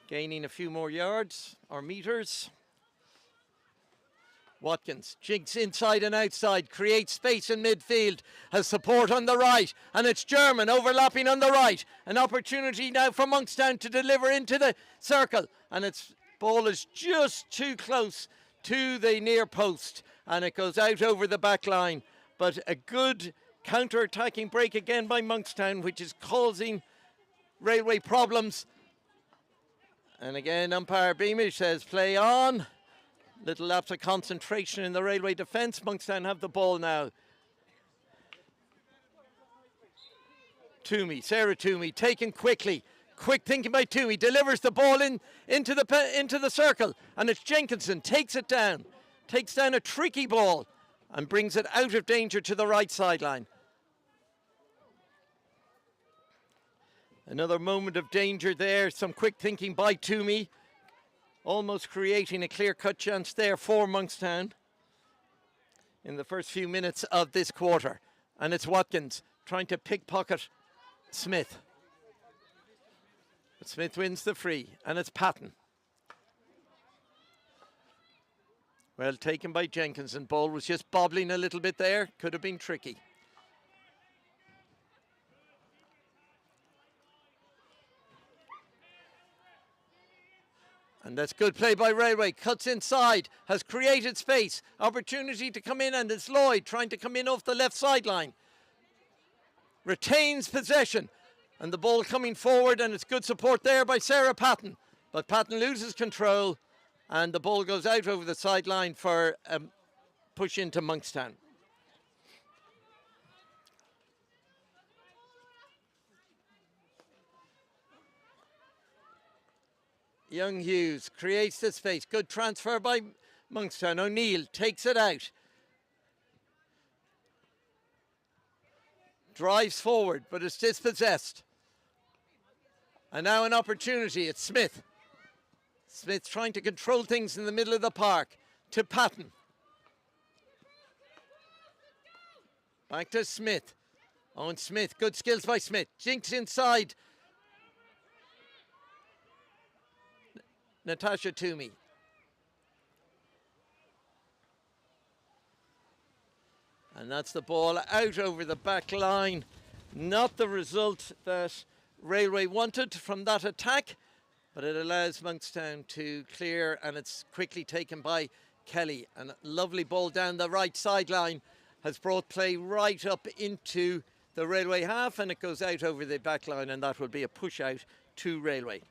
Gaining a few more yards or meters. Watkins jigs inside and outside, creates space in midfield, has support on the right, and it's German overlapping on the right. An opportunity now for Monkstown to deliver into the circle, and its ball is just too close to the near post, and it goes out over the back line. But a good counter-attacking break again by Monkstown, which is causing Railway problems. And again, umpire Beamish says play on. Little lapse of concentration in the Railway defence. Monkstown have the ball now. Toomey, Sarah Toomey, taken quickly. Quick thinking by Toomey, delivers the ball into the circle, and it's Jenkinson, takes it down. Takes down a tricky ball and brings it out of danger to the right sideline. Another moment of danger there. Some quick thinking by Toomey. Almost creating a clear-cut chance there for Monkstown in the first few minutes of this quarter. And it's Watkins trying to pickpocket Smith. But Smith wins the free, and it's Patton. Well taken by Jenkinson. Ball was just bobbling a little bit there. Could have been tricky. And that's good play by Railway. Cuts inside, has created space. Opportunity to come in, and it's Lloyd trying to come in off the left sideline. Retains possession. And the ball coming forward, and it's good support there by Sarah Patton. But Patton loses control, and the ball goes out over the sideline for a push into Monkstown. Young Hughes creates the space. Good transfer by Monkstown. O'Neill takes it out. Drives forward, but it's dispossessed. And now an opportunity. It's Smith. Smith trying to control things in the middle of the park. To Patton. Back to Smith. Owen Smith. Good skills by Smith. Jinks inside. Natasha Toomey. And that's the ball out over the back line. Not the result that Railway wanted from that attack, but it allows Monkstown to clear, and it's quickly taken by Kelly. And a lovely ball down the right sideline has brought play right up into the Railway half, and it goes out over the back line, and that will be a push out to Railway.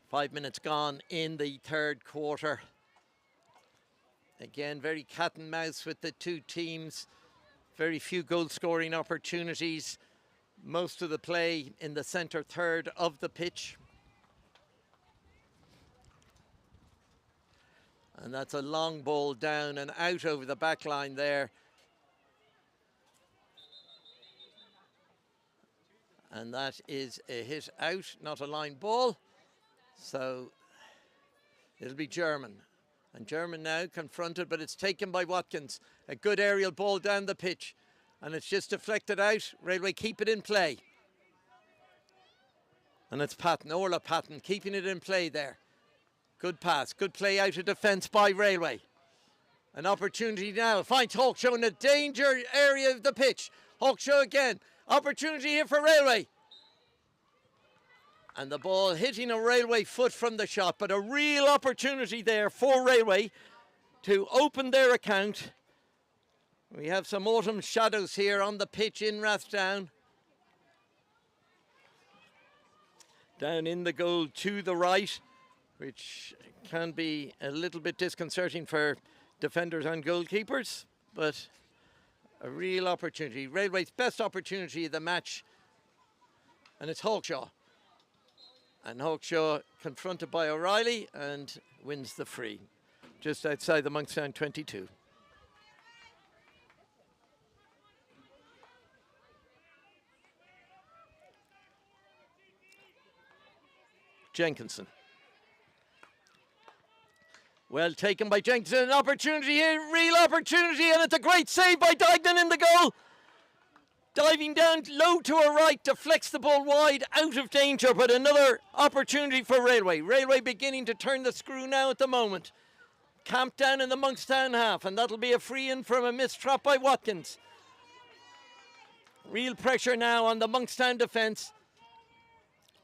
5 minutes gone in the third quarter. Again, very cat and mouse with the two teams. Very few goal scoring opportunities. Most of the play in the centre third of the pitch. And that's a long ball down and out over the back line there. And that is a hit out, not a line ball. So it'll be German. And German now confronted, but it's taken by Watkins. A good aerial ball down the pitch. And it's just deflected out. Railway keep it in play. And it's Patton, Orla Patton, keeping it in play there. Good pass, good play out of defence by Railway. An opportunity now, finds Hawkshaw in a danger area of the pitch. Hawkshaw again, opportunity here for Railway. And the ball hitting a Railway foot from the shot, but a real opportunity there for Railway to open their account. We have some autumn shadows here on the pitch in Rathdown. Down in the goal to the right, which can be a little bit disconcerting for defenders and goalkeepers, but a real opportunity. Railway's best opportunity of the match, and it's Hawkshaw. And Hawkshaw confronted by O'Reilly and wins the free, just outside the Monkstown 22. Jenkinson. Well taken by Jenkinson, an opportunity here, real opportunity, and it's a great save by Dignan in the goal. Diving down low to her right, deflects the ball wide, out of danger, but another opportunity for Railway. Railway beginning to turn the screw now at the moment. Camped down in the Monkstown half, and that'll be a free in from a missed trap by Watkins. Real pressure now on the Monkstown defence.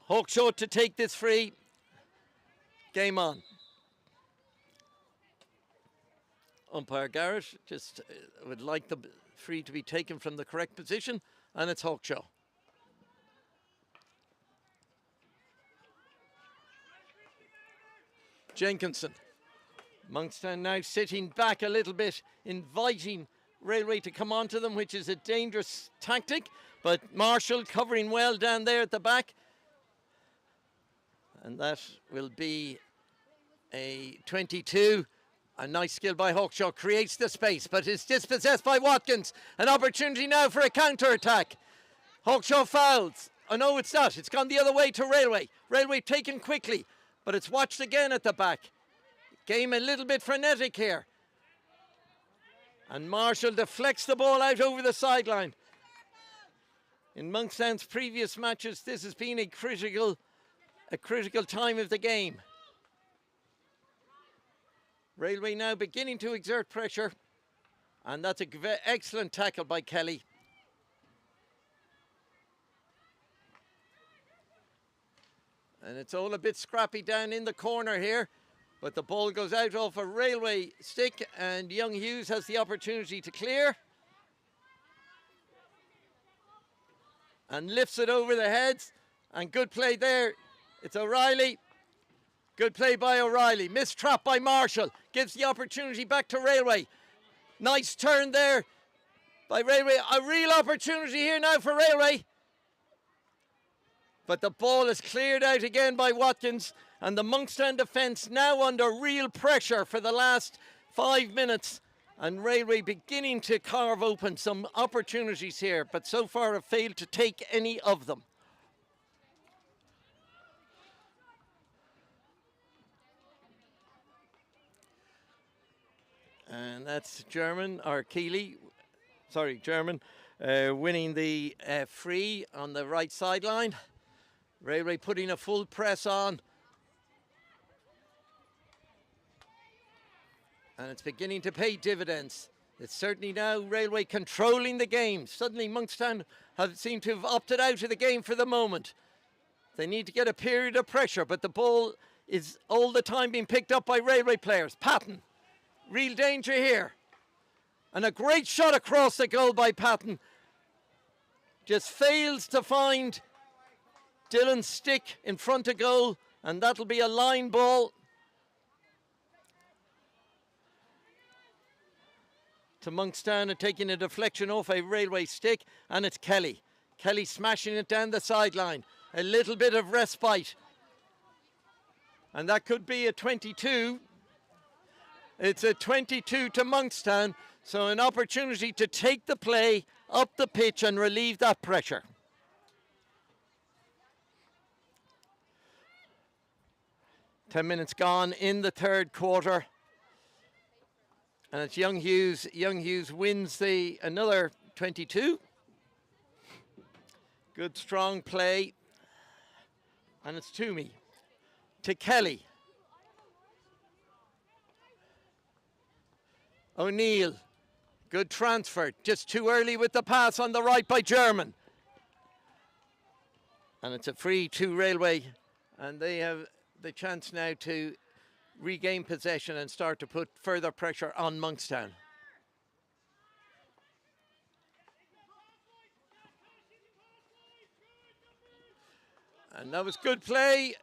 Hawkshaw to take this free. Game on. Umpire Garrett just would like the free to be taken from the correct position, and it's Hawkshaw. Jenkinson. Monkstown now sitting back a little bit, inviting Railway to come onto them, which is a dangerous tactic, but Marshall covering well down there at the back. And that will be a 22. A nice skill by Hawkshaw, creates the space, but is dispossessed by Watkins. An opportunity now for a counter-attack. Hawkshaw fouls. Oh no, it's not. It's gone the other way to Railway. Railway taken quickly, but it's watched again at the back. Game a little bit frenetic here. And Marshall deflects the ball out over the sideline. In Monkstown's previous matches, this has been a critical time of the game. Railway now beginning to exert pressure, and that's an excellent tackle by Kelly. And it's all a bit scrappy down in the corner here, but the ball goes out off a Railway stick, and Young Hughes has the opportunity to clear. And lifts it over the heads, and good play there. It's O'Reilly. Good play by O'Reilly. Missed trap by Marshall. Gives the opportunity back to Railway. Nice turn there by Railway. A real opportunity here now for Railway. But the ball is cleared out again by Watkins. And the Monkstown defence now under real pressure for the last 5 minutes. And Railway beginning to carve open some opportunities here, but so far have failed to take any of them. And that's German, or Keeley, sorry, German, winning the free on the right sideline. Railway putting a full press on. And it's beginning to pay dividends. It's certainly now Railway controlling the game. Suddenly Monkstown have seemed to have opted out of the game for the moment. They need to get a period of pressure, but the ball is all the time being picked up by Railway players. Patton, real danger here. And a great shot across the goal by Patton. Just fails to find Dylan's stick in front of goal, and that'll be a line ball to Monkstown, and taking a deflection off a Railway stick, and it's Kelly. Kelly smashing it down the sideline. A little bit of respite. And that could be a 22. It's a 22 to Monkstown, so an opportunity to take the play up the pitch and relieve that pressure. Ten minutes gone in the third quarter. And it's Young Hughes. Young Hughes wins another 22. Good strong play. And it's Toomey to Kelly. O'Neill. Good transfer. Just too early with the pass on the right by German. And it's a free to Railway. And they have the chance now to regain possession and start to put further pressure on Monkstown. And that was good play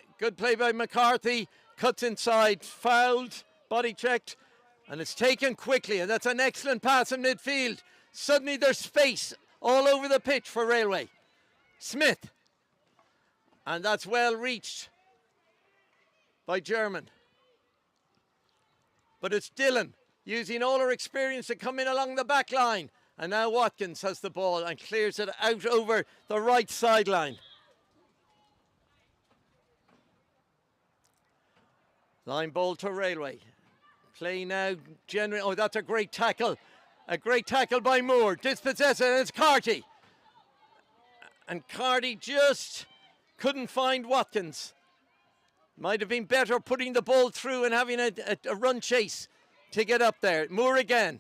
by McCarthy. Cuts inside, fouled, body checked, and it's taken quickly, and that's an excellent pass in midfield. Suddenly there's space all over the pitch for Railway. Smith, and that's well reached by German. But it's Dillon using all her experience to come in along the back line. And now Watkins has the ball and clears it out over the right sideline. Line ball to Railway. Play now, oh, that's a great tackle. A great tackle by Moore. Dispossessed, and it's Carty. And Carty just couldn't find Watkins. Might have been better putting the ball through and having a run chase to get up there. Moore again.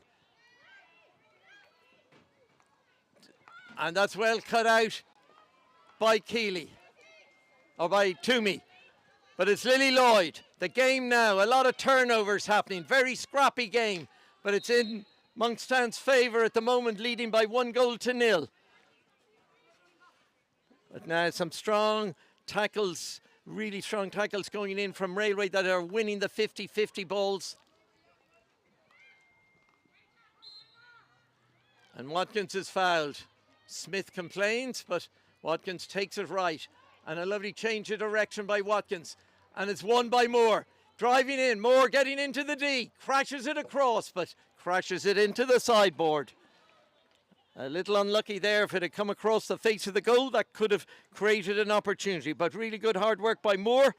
And that's well cut out by Keeley. Or by Toomey. But it's Lily Lloyd. The game now, a lot of turnovers happening. Very scrappy game. But it's in Monkstown's favour at the moment, leading by 1-0. But now some strong tackles. Really strong tackles going in from Railway that are winning the 50-50 balls. And Watkins is fouled. Smith complains, but Watkins takes it right. And a lovely change of direction by Watkins. And it's won by Moore. Driving in, Moore getting into the D. Crashes it across, but crashes it into the sideboard. A little unlucky there. If it had come across the face of the goal, that could have created an opportunity. But really good hard work by Moore.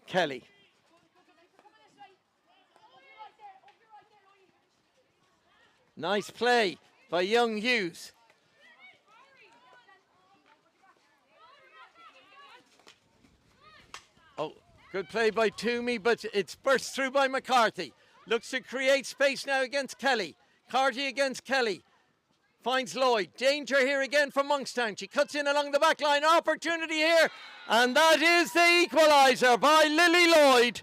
Kelly. Nice play by Young Hughes. Oh, good play by Toomey, but it's burst through by McCarthy. Looks to create space now against Kelly. Carty against Kelly. Finds Lloyd. Danger here again for Monkstown. She cuts in along the back line. Opportunity here. And that is the equaliser by Lily Lloyd.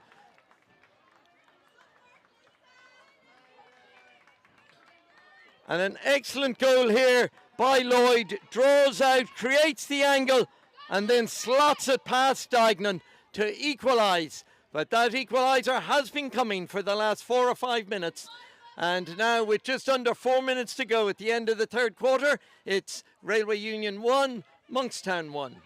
And an excellent goal here by Lloyd. Draws out, creates the angle, and then slots it past Dignan to equalise. But that equaliser has been coming for the last 4 or 5 minutes. And now with just under 4 minutes to go at the end of the third quarter, it's Railway Union 1, Monkstown 1.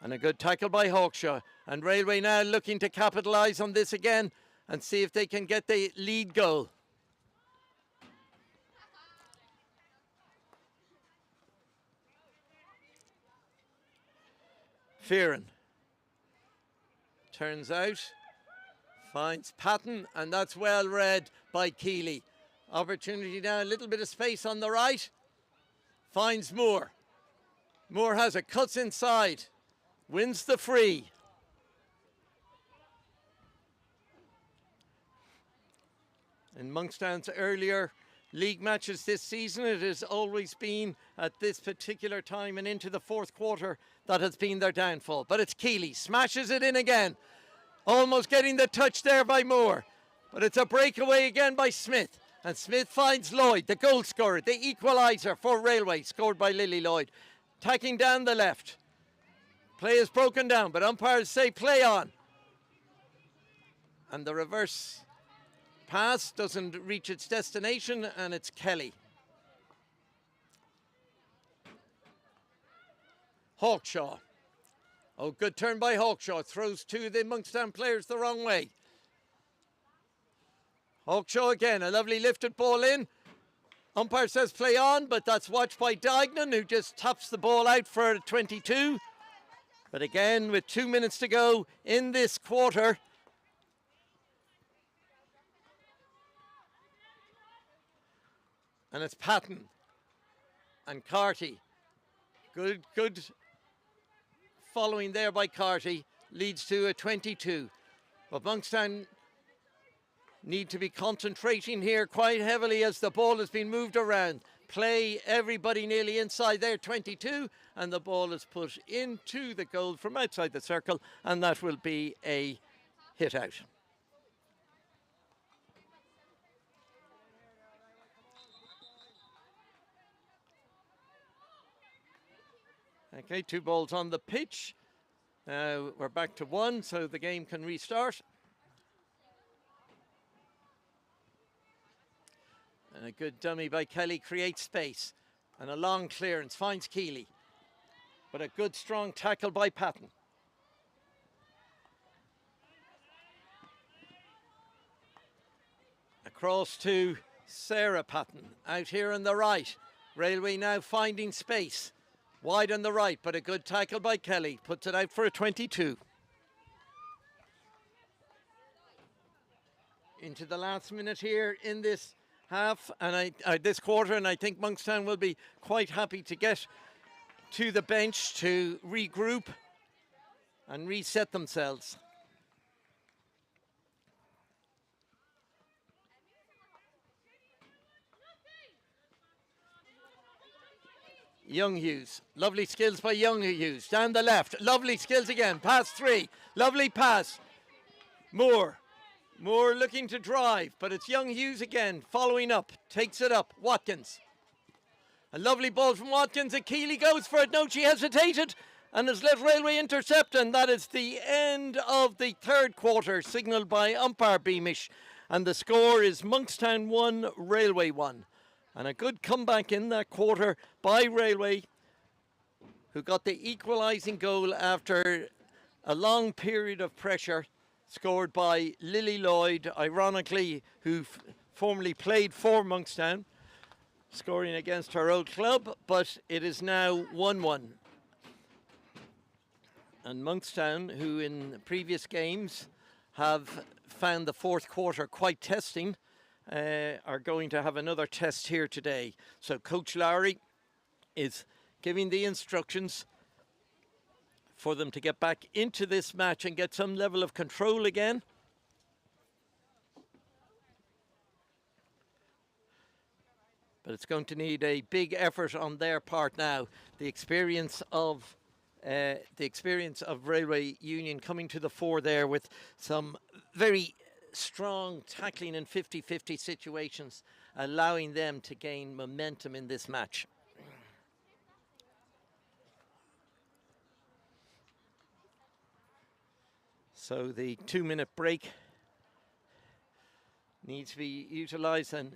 And a good tackle by Hawkshaw. And Railway now looking to capitalise on this again and see if they can get the lead goal. Fearon turns out, finds Patton, and that's well read by Keeley. Opportunity now, a little bit of space on the right. Finds Moore. Moore has it, cuts inside. Wins the free. In Monkstown's earlier league matches this season, it has always been at this particular time and into the fourth quarter that has been their downfall. But it's Keeley, smashes it in again. Almost getting the touch there by Moore. But it's a breakaway again by Smith. And Smith finds Lloyd, the goal scorer, the equaliser for Railway, scored by Lily Lloyd. Tacking down the left. Play is broken down, but umpires say play on. And the reverse pass doesn't reach its destination, and it's Kelly. Hawkshaw. Oh, good turn by Hawkshaw. Throws to the Monkstown players the wrong way. Hawkshaw again, a lovely lifted ball in. Umpire says play on, but that's watched by Dignan, who just taps the ball out for 22. But again, with 2 minutes to go in this quarter, and it's Patton and Carty. Good following there by Carty leads to a 22. But Monkstown need to be concentrating here quite heavily as the ball has been moved around. Play everybody nearly inside their 22, and the ball is put into the goal from outside the circle, and that will be a hit out. Okay, 2 balls on the pitch. We're back to 1, so the game can restart. And a good dummy by Kelly creates space. And a long clearance finds Keeley. But a good strong tackle by Patton. Across to Sarah Patton. Out here on the right. Railway now finding space. Wide on the right, but a good tackle by Kelly. Puts it out for a 22. Into the last minute here in this half and this quarter, and I think Monkstown will be quite happy to get to the bench to regroup and reset themselves. Young Hughes, lovely skills by Young Hughes, down the left, lovely skills again, pass 3, lovely pass. Moore looking to drive, but it's Young Hughes again, following up, takes it up, Watkins. A lovely ball from Watkins, and Keeley goes for it, no, she hesitated, and has let Railway intercept, and that is the end of the third quarter, signalled by umpire Beamish, and the score is Monkstown 1, Railway 1. And a good comeback in that quarter by Railway, who got the equalising goal after a long period of pressure, scored by Lily Lloyd, ironically, who formerly played for Monkstown, scoring against her old club, but it is now 1-1. And Monkstown, who in previous games have found the fourth quarter quite testing, are going to have another test here today. So Coach Lowry is giving the instructions for them to get back into this match and get some level of control again. But it's going to need a big effort on their part now. The experience of Railway Union coming to the fore there with some very strong tackling in 50-50 situations, allowing them to gain momentum in this match. So the 2-minute break needs to be utilised, and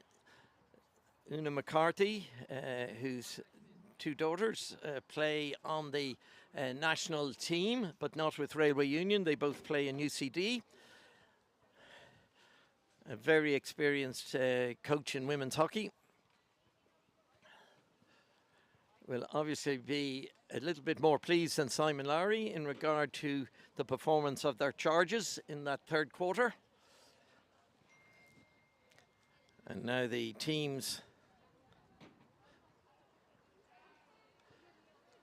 Una McCarthy, whose 2 daughters play on the national team, but not with Railway Union. They both play in UCD. A very experienced coach in women's hockey. Will obviously be a little bit more pleased than Simon Lowry in regard to the performance of their charges in that third quarter. And now the teams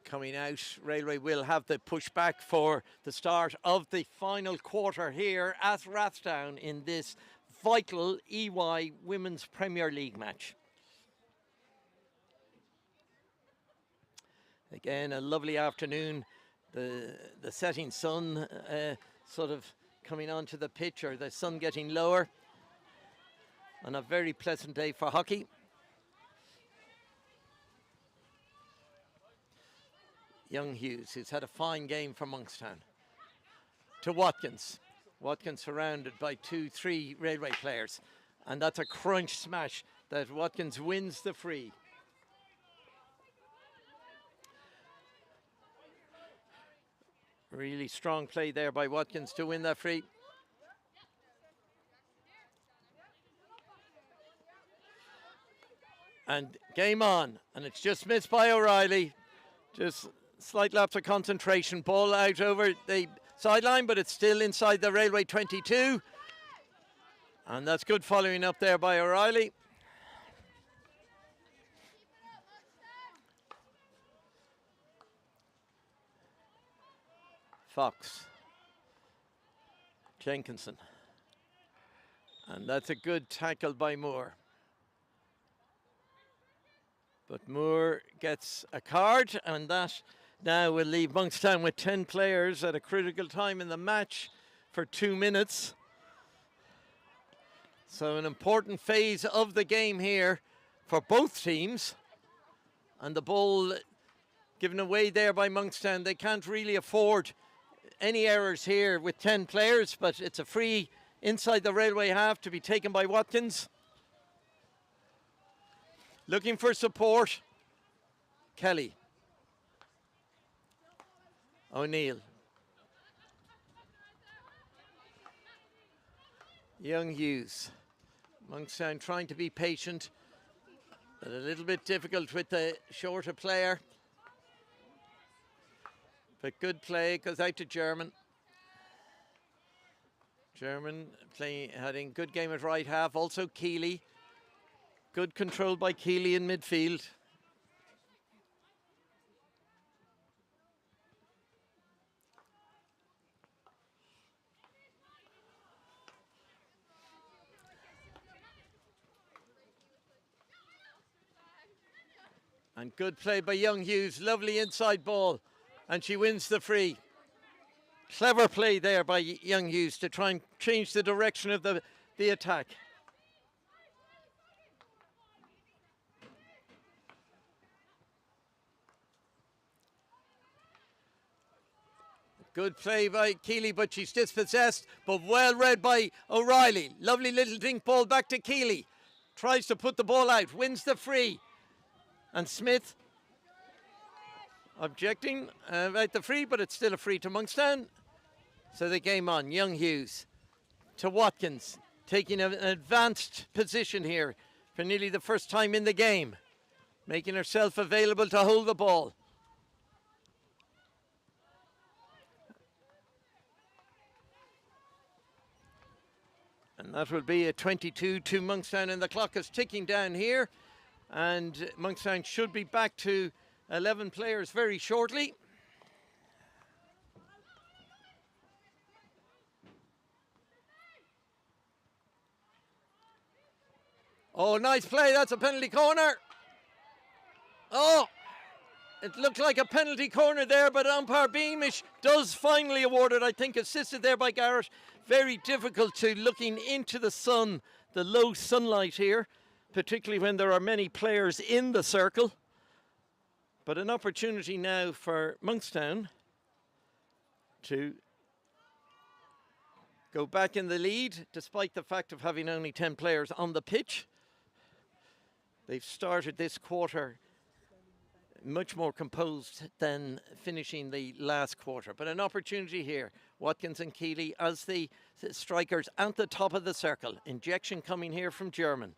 coming out. Railway will have the pushback for the start of the final quarter here at Rathdown in this vital EY Women's Premier League match. Again, a lovely afternoon. The setting sun sort of coming onto the pitch, or the sun getting lower, on a very pleasant day for hockey. Young Hughes, who's had a fine game for Monkstown. To Watkins. Watkins surrounded by 2-3 Railway players. And that's a crunch smash that Watkins wins the free. Really strong play there by Watkins to win that free. And game on. And it's just missed by O'Reilly. Just slight lapse of concentration. Ball out over the sideline, but it's still inside the Railway 22. And that's good following up there by O'Reilly. Fox. Jenkinson. And that's a good tackle by Moore. But Moore gets a card, and that now will leave Monkstown with 10 players at a critical time in the match for 2 minutes. So an important phase of the game here for both teams. And the ball given away there by Monkstown. They can't really afford any errors here with 10 players, but it's a free inside the Railway half to be taken by Watkins. Looking for support. Kelly. O'Neill. Young Hughes. Monkstown trying to be patient, but a little bit difficult with the shorter player. But good play, goes out to German. German having good game at right half. Also Keeley. Good control by Keeley in midfield. And good play by Young Hughes. Lovely inside ball. And she wins the free. Clever play there by Young Hughes to try and change the direction of the attack. Good play by Keeley, but she's dispossessed, but well read by O'Reilly. Lovely little dink ball back to Keeley. Tries to put the ball out, wins the free. And Smith objecting about the free, but it's still a free to Monkstown. So the game on. Young Hughes to Watkins, taking an advanced position here for nearly the first time in the game, making herself available to hold the ball. And that will be a 22 to Monkstown, and the clock is ticking down here. And Monkstown should be back to 11 players very shortly. Oh, nice play. That's a penalty corner. Oh, it looked like a penalty corner there, but umpire Beamish does finally award it, I think, assisted there by Garrett. Very difficult to looking into the sun, the low sunlight here, particularly when there are many players in the circle. But an opportunity now for Monkstown to go back in the lead, despite the fact of having only 10 players on the pitch. They've started this quarter much more composed than finishing the last quarter. But an opportunity here. Watkins and Keeley as the strikers at the top of the circle. Injection coming here from German.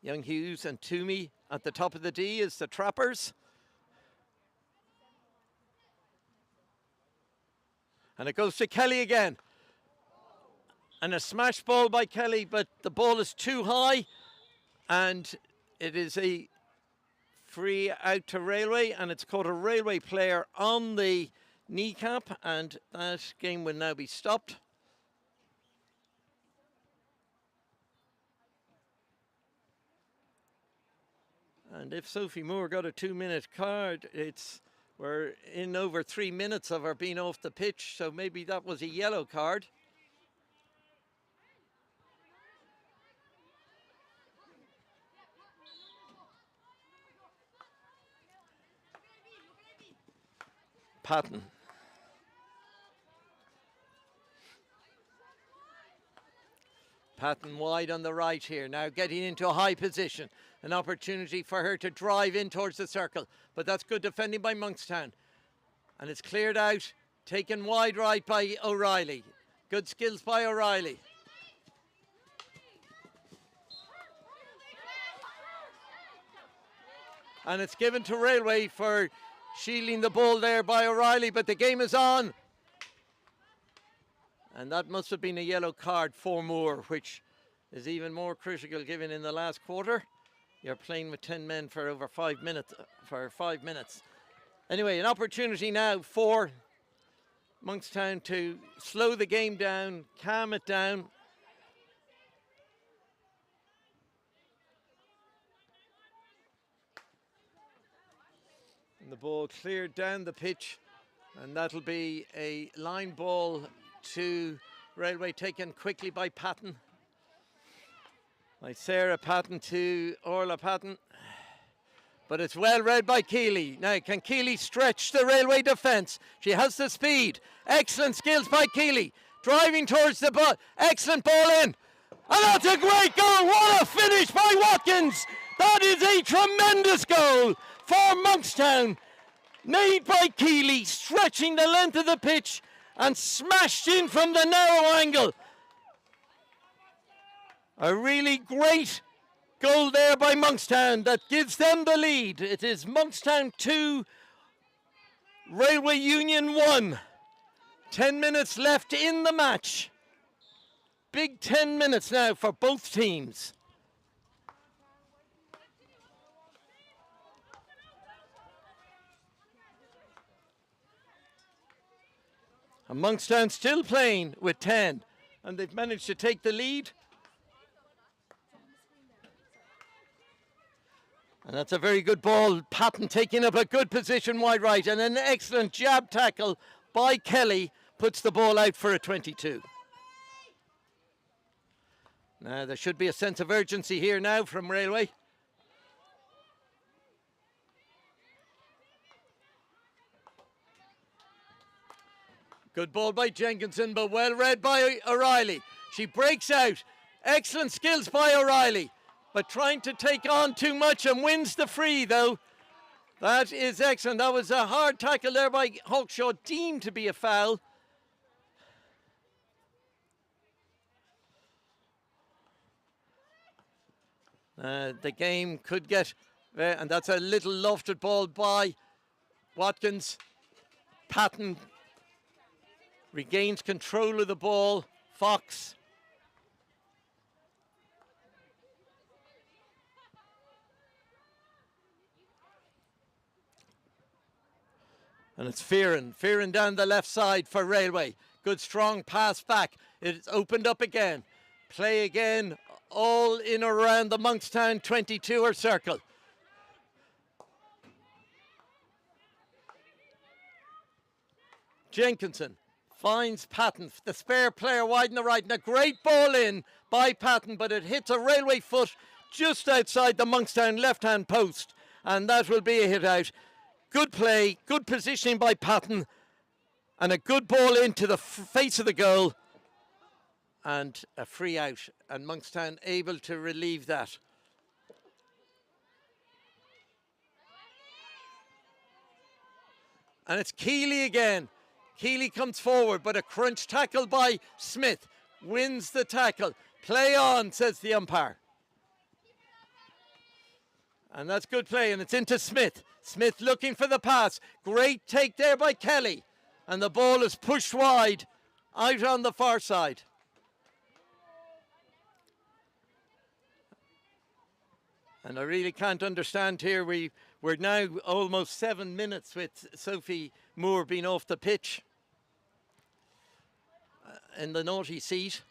Young Hughes and Toomey at the top of the D is the trappers. And it goes to Kelly again. And a smash ball by Kelly, but the ball is too high. And it is a free out to Railway. And it's caught a Railway player on the kneecap. And that game will now be stopped. And if Sophie Moore got a 2-minute card, we're in over 3 minutes of her being off the pitch, so maybe that was a yellow card. Patton. Patton wide on the right here, now getting into a high position. An opportunity for her to drive in towards the circle, but that's good defending by Monkstown. And it's cleared out, taken wide right by O'Reilly. Good skills by O'Reilly. And it's given to Railway for shielding the ball there by O'Reilly, but the game is on. And that must have been a yellow card for Moore, which is even more critical given in the last quarter. You're playing with 10 men for over 5 minutes. Anyway, an opportunity now for Monkstown to slow the game down, calm it down. And the ball cleared down the pitch, and that'll be a line ball to Railway, taken quickly by Patton. By Sarah Patton to Orla Patton. But it's well read by Keeley. Now, can Keeley stretch the Railway defence? She has the speed. Excellent skills by Keeley. Driving towards the ball. Excellent ball in. And that's a great goal. What a finish by Watkins. That is a tremendous goal for Monkstown. Made by Keeley, stretching the length of the pitch and smashed in from the narrow angle. A really great goal there by Monkstown that gives them the lead. It is Monkstown 2, Railway Union 1. 10 minutes left in the match. Big 10 minutes now for both teams. And Monkstown still playing with 10, and they've managed to take the lead. And that's a very good ball. Patton taking up a good position wide right, and an excellent jab tackle by Kelly puts the ball out for a 22. Now there should be a sense of urgency here now from Railway. Good ball by Jenkinson, but well read by O'Reilly. She breaks out. Excellent skills by O'Reilly, but trying to take on too much and wins the free, though. That is excellent. That was a hard tackle there by Hawkshaw, deemed to be a foul. The game could get, and that's a little lofted ball by Watkins. Patton regains control of the ball. Fox. And it's Fearon. Fearon down the left side for Railway. Good strong pass back. It's opened up again. Play again, all in around the Monkstown 22er circle. Jenkinson finds Patton, the spare player wide on the right, and a great ball in by Patton, but it hits a Railway foot just outside the Monkstown left-hand post, and that will be a hit out. Good play, good positioning by Patton, and a good ball into the face of the goal, and a free out, and Monkstown able to relieve that. And it's Keeley again. Keeley comes forward, but a crunch tackle by Smith. Wins the tackle. Play on, says the umpire. And that's good play, and it's into Smith. Smith looking for the pass. Great take there by Kelly. And the ball is pushed wide out on the far side. And I really can't understand here. We're now almost 7 minutes with Sophie Moore being off the pitch in the naughty seat.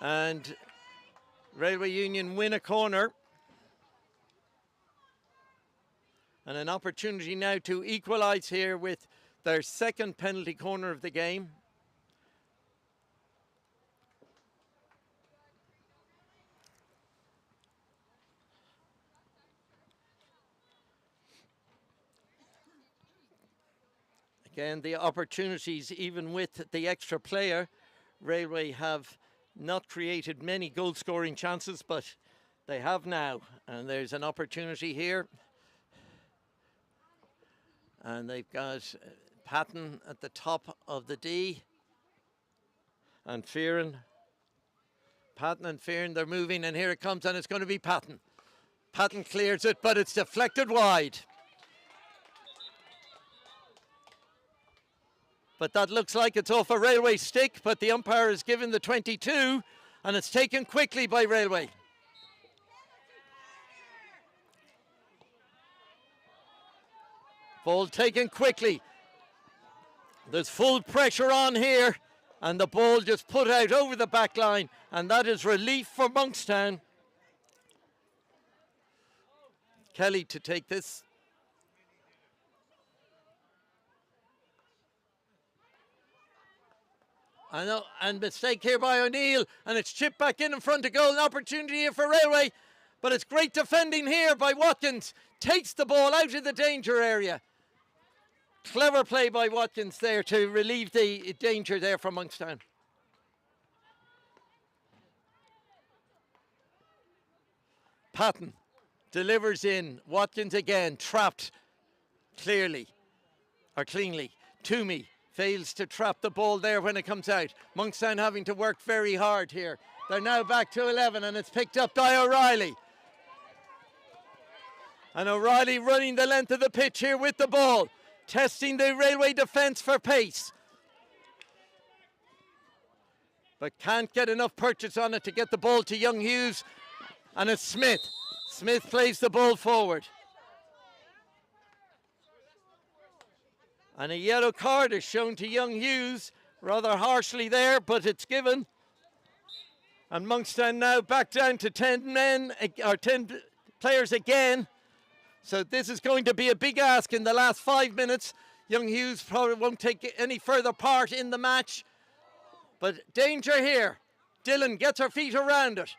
And Railway Union win a corner. And an opportunity now to equalise here with their second penalty corner of the game. Again, the opportunities, even with the extra player, Railway have not created many goal-scoring chances, but they have now. And there's an opportunity here. And they've got Patton at the top of the D. And Fearon. Patton and Fearon, they're moving, and here it comes, and it's going to be Patton. Patton clears it, but it's deflected wide. But that looks like it's off a Railway stick, but the umpire has given the 22, and it's taken quickly by Railway. Ball taken quickly. There's full pressure on here, and the ball just put out over the back line, and that is relief for Monkstown. Kelly to take this. I know, and mistake here by O'Neill, and it's chipped back in front of goal. An opportunity here for Railway, but it's great defending here by Watkins. Takes the ball out of the danger area. Clever play by Watkins there to relieve the danger there from Monkstown. Patton delivers in. Watkins again, trapped clearly, or cleanly. Toomey fails to trap the ball there when it comes out. Monkstown having to work very hard here. They're now back to 11, and it's picked up by O'Reilly. And O'Reilly running the length of the pitch here with the ball, testing the Railway defence for pace. But can't get enough purchase on it to get the ball to Young Hughes. And it's Smith. Smith plays the ball forward. And a yellow card is shown to Young Hughes, rather harshly there, but it's given. And Monkstown now back down to 10 men, or 10 players again. So this is going to be a big ask in the last 5 minutes. Young Hughes probably won't take any further part in the match. But danger here. Dillon gets her feet around it.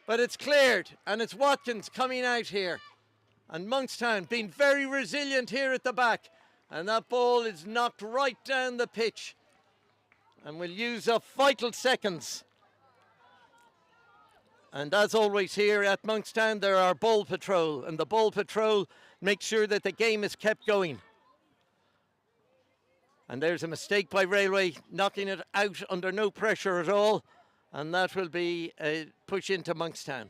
But it's cleared, and it's Watkins coming out here. And Monkstown being very resilient here at the back. And that ball is knocked right down the pitch. And will use up vital seconds. And as always here at Monkstown, there are ball patrol. And the ball patrol makes sure that the game is kept going. And there's a mistake by Railway, knocking it out under no pressure at all. And that will be a push into Monkstown.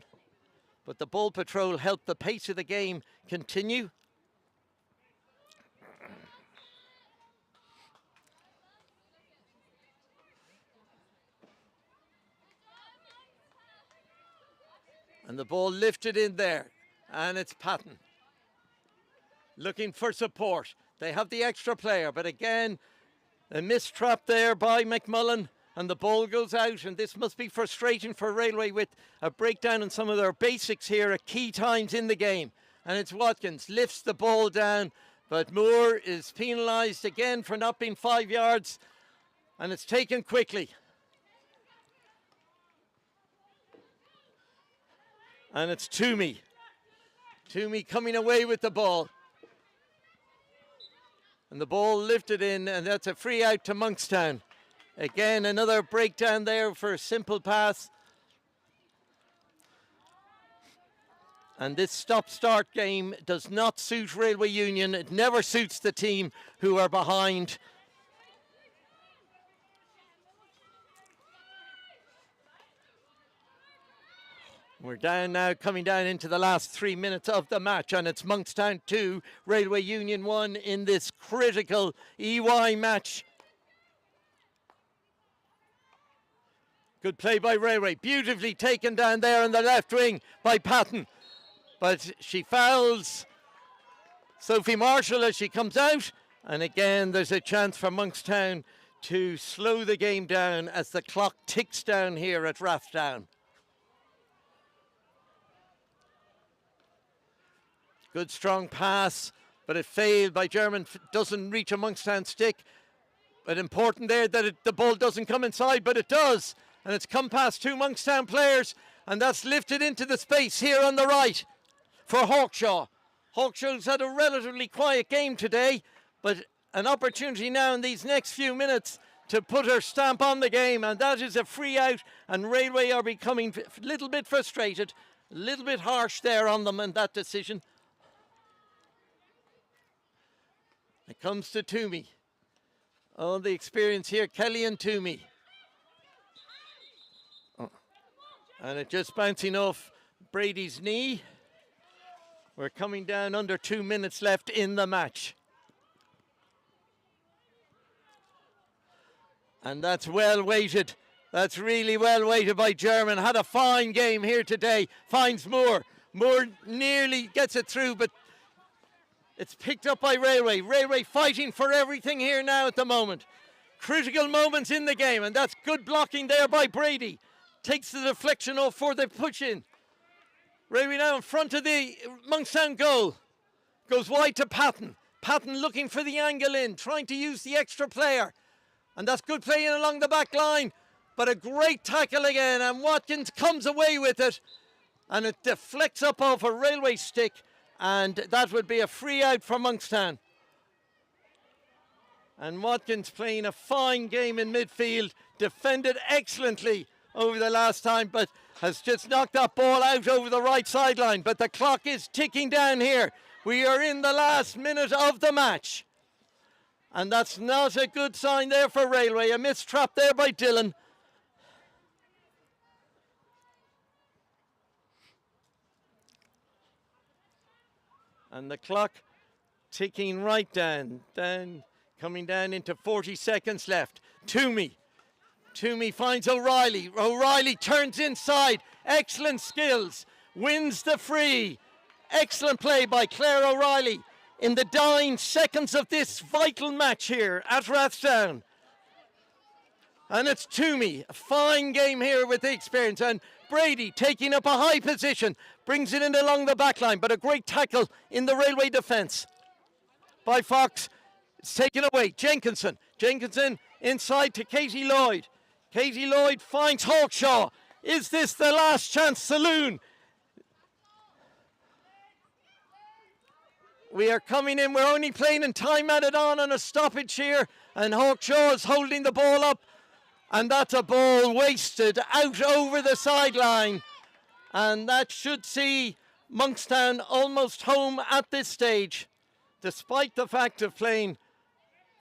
But the ball patrol helped the pace of the game continue. And the ball lifted in there. And it's Patton looking for support. They have the extra player, but again, a missed trap there by McMullen. And the ball goes out, and this must be frustrating for Railway with a breakdown in some of their basics here at key times in the game. And it's Watkins, lifts the ball down, but Moore is penalised again for not being 5 yards, and it's taken quickly. And it's Toomey. Toomey coming away with the ball. And the ball lifted in, and that's a free out to Monkstown. Again, another breakdown there for a simple pass. And this stop-start game does not suit Railway Union. It never suits the team who are behind. We're down now, coming down into the last 3 minutes of the match, and it's Monkstown 2, Railway Union 1 in this critical EY match. Good play by Railway, beautifully taken down there in the left wing by Patton. But she fouls Sophie Marshall as she comes out. And again, there's a chance for Monkstown to slow the game down as the clock ticks down here at Rathdown. Good strong pass, but it failed by German. Doesn't reach a Monkstown stick. But important there that the ball doesn't come inside, but it does. And it's come past two Monkstown players, and that's lifted into the space here on the right for Hawkshaw. Hawkshaw's had a relatively quiet game today, but an opportunity now in these next few minutes to put her stamp on the game, and that is a free out, and Railway are becoming a little bit frustrated, a little bit harsh there on them in that decision. It comes to Toomey. Oh, the experience here, Kelly and Toomey. And it just bouncing off Brady's knee. We're coming down under 2 minutes left in the match. And that's well weighted. That's really well weighted by German. Had a fine game here today. Finds Moore. Moore nearly gets it through, but it's picked up by Railway. Railway fighting for everything here now at the moment. Critical moments in the game, and that's good blocking there by Brady. Takes the deflection off for the push in. Railway now in front of the Monkstown goal. Goes wide to Patton. Patton looking for the angle in, trying to use the extra player. And that's good playing along the back line. But a great tackle again, and Watkins comes away with it. And it deflects up off a Railway stick. And that would be a free out for Monkstown. And Watkins playing a fine game in midfield. Defended excellently over the last time, but has just knocked that ball out over the right sideline. But the clock is ticking down here. We are in the last minute of the match. And that's not a good sign there for Railway. A missed trap there by Dillon. And the clock ticking right down, coming down into 40 seconds left. Toomey finds O'Reilly. O'Reilly turns inside. Excellent skills. Wins the free. Excellent play by Claire O'Reilly in the dying seconds of this vital match here at Rathdown. And it's Toomey. A fine game here with the experience. And Brady taking up a high position. Brings it in along the back line. But a great tackle in the Railway defence by Fox. It's taken away. Jenkinson inside to Katie Lloyd. Katie Lloyd finds Hawkshaw. Is this the last chance saloon? We are coming in. We're only playing in time added on a stoppage here. And Hawkshaw is holding the ball up. And that's a ball wasted out over the sideline. And that should see Monkstown almost home at this stage, despite the fact of playing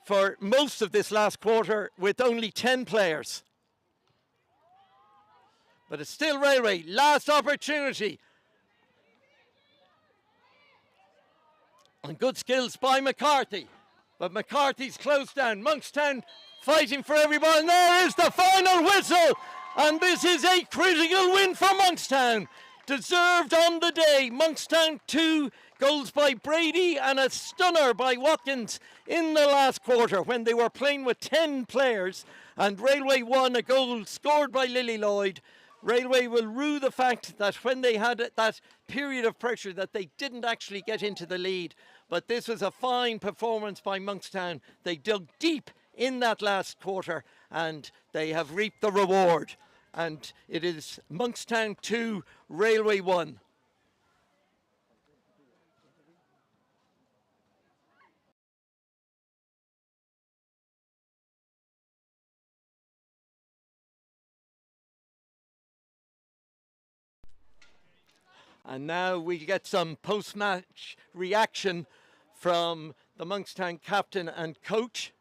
for most of this last quarter with only 10 players. But it's still Railway. Last opportunity. And good skills by McCarthy. But McCarthy's closed down. Monkstown fighting for every ball. And there is the final whistle. And this is a critical win for Monkstown. Deserved on the day. Monkstown 2 goals by Brady and a stunner by Watkins in the last quarter when they were playing with 10 players. And Railway won, a goal scored by Lily Lloyd. Railway will rue the fact that when they had that period of pressure that they didn't actually get into the lead. But this was a fine performance by Monkstown. They dug deep in that last quarter and they have reaped the reward. And it is Monkstown 2, Railway 1. And now we get some post-match reaction from the Monkstown captain and coach.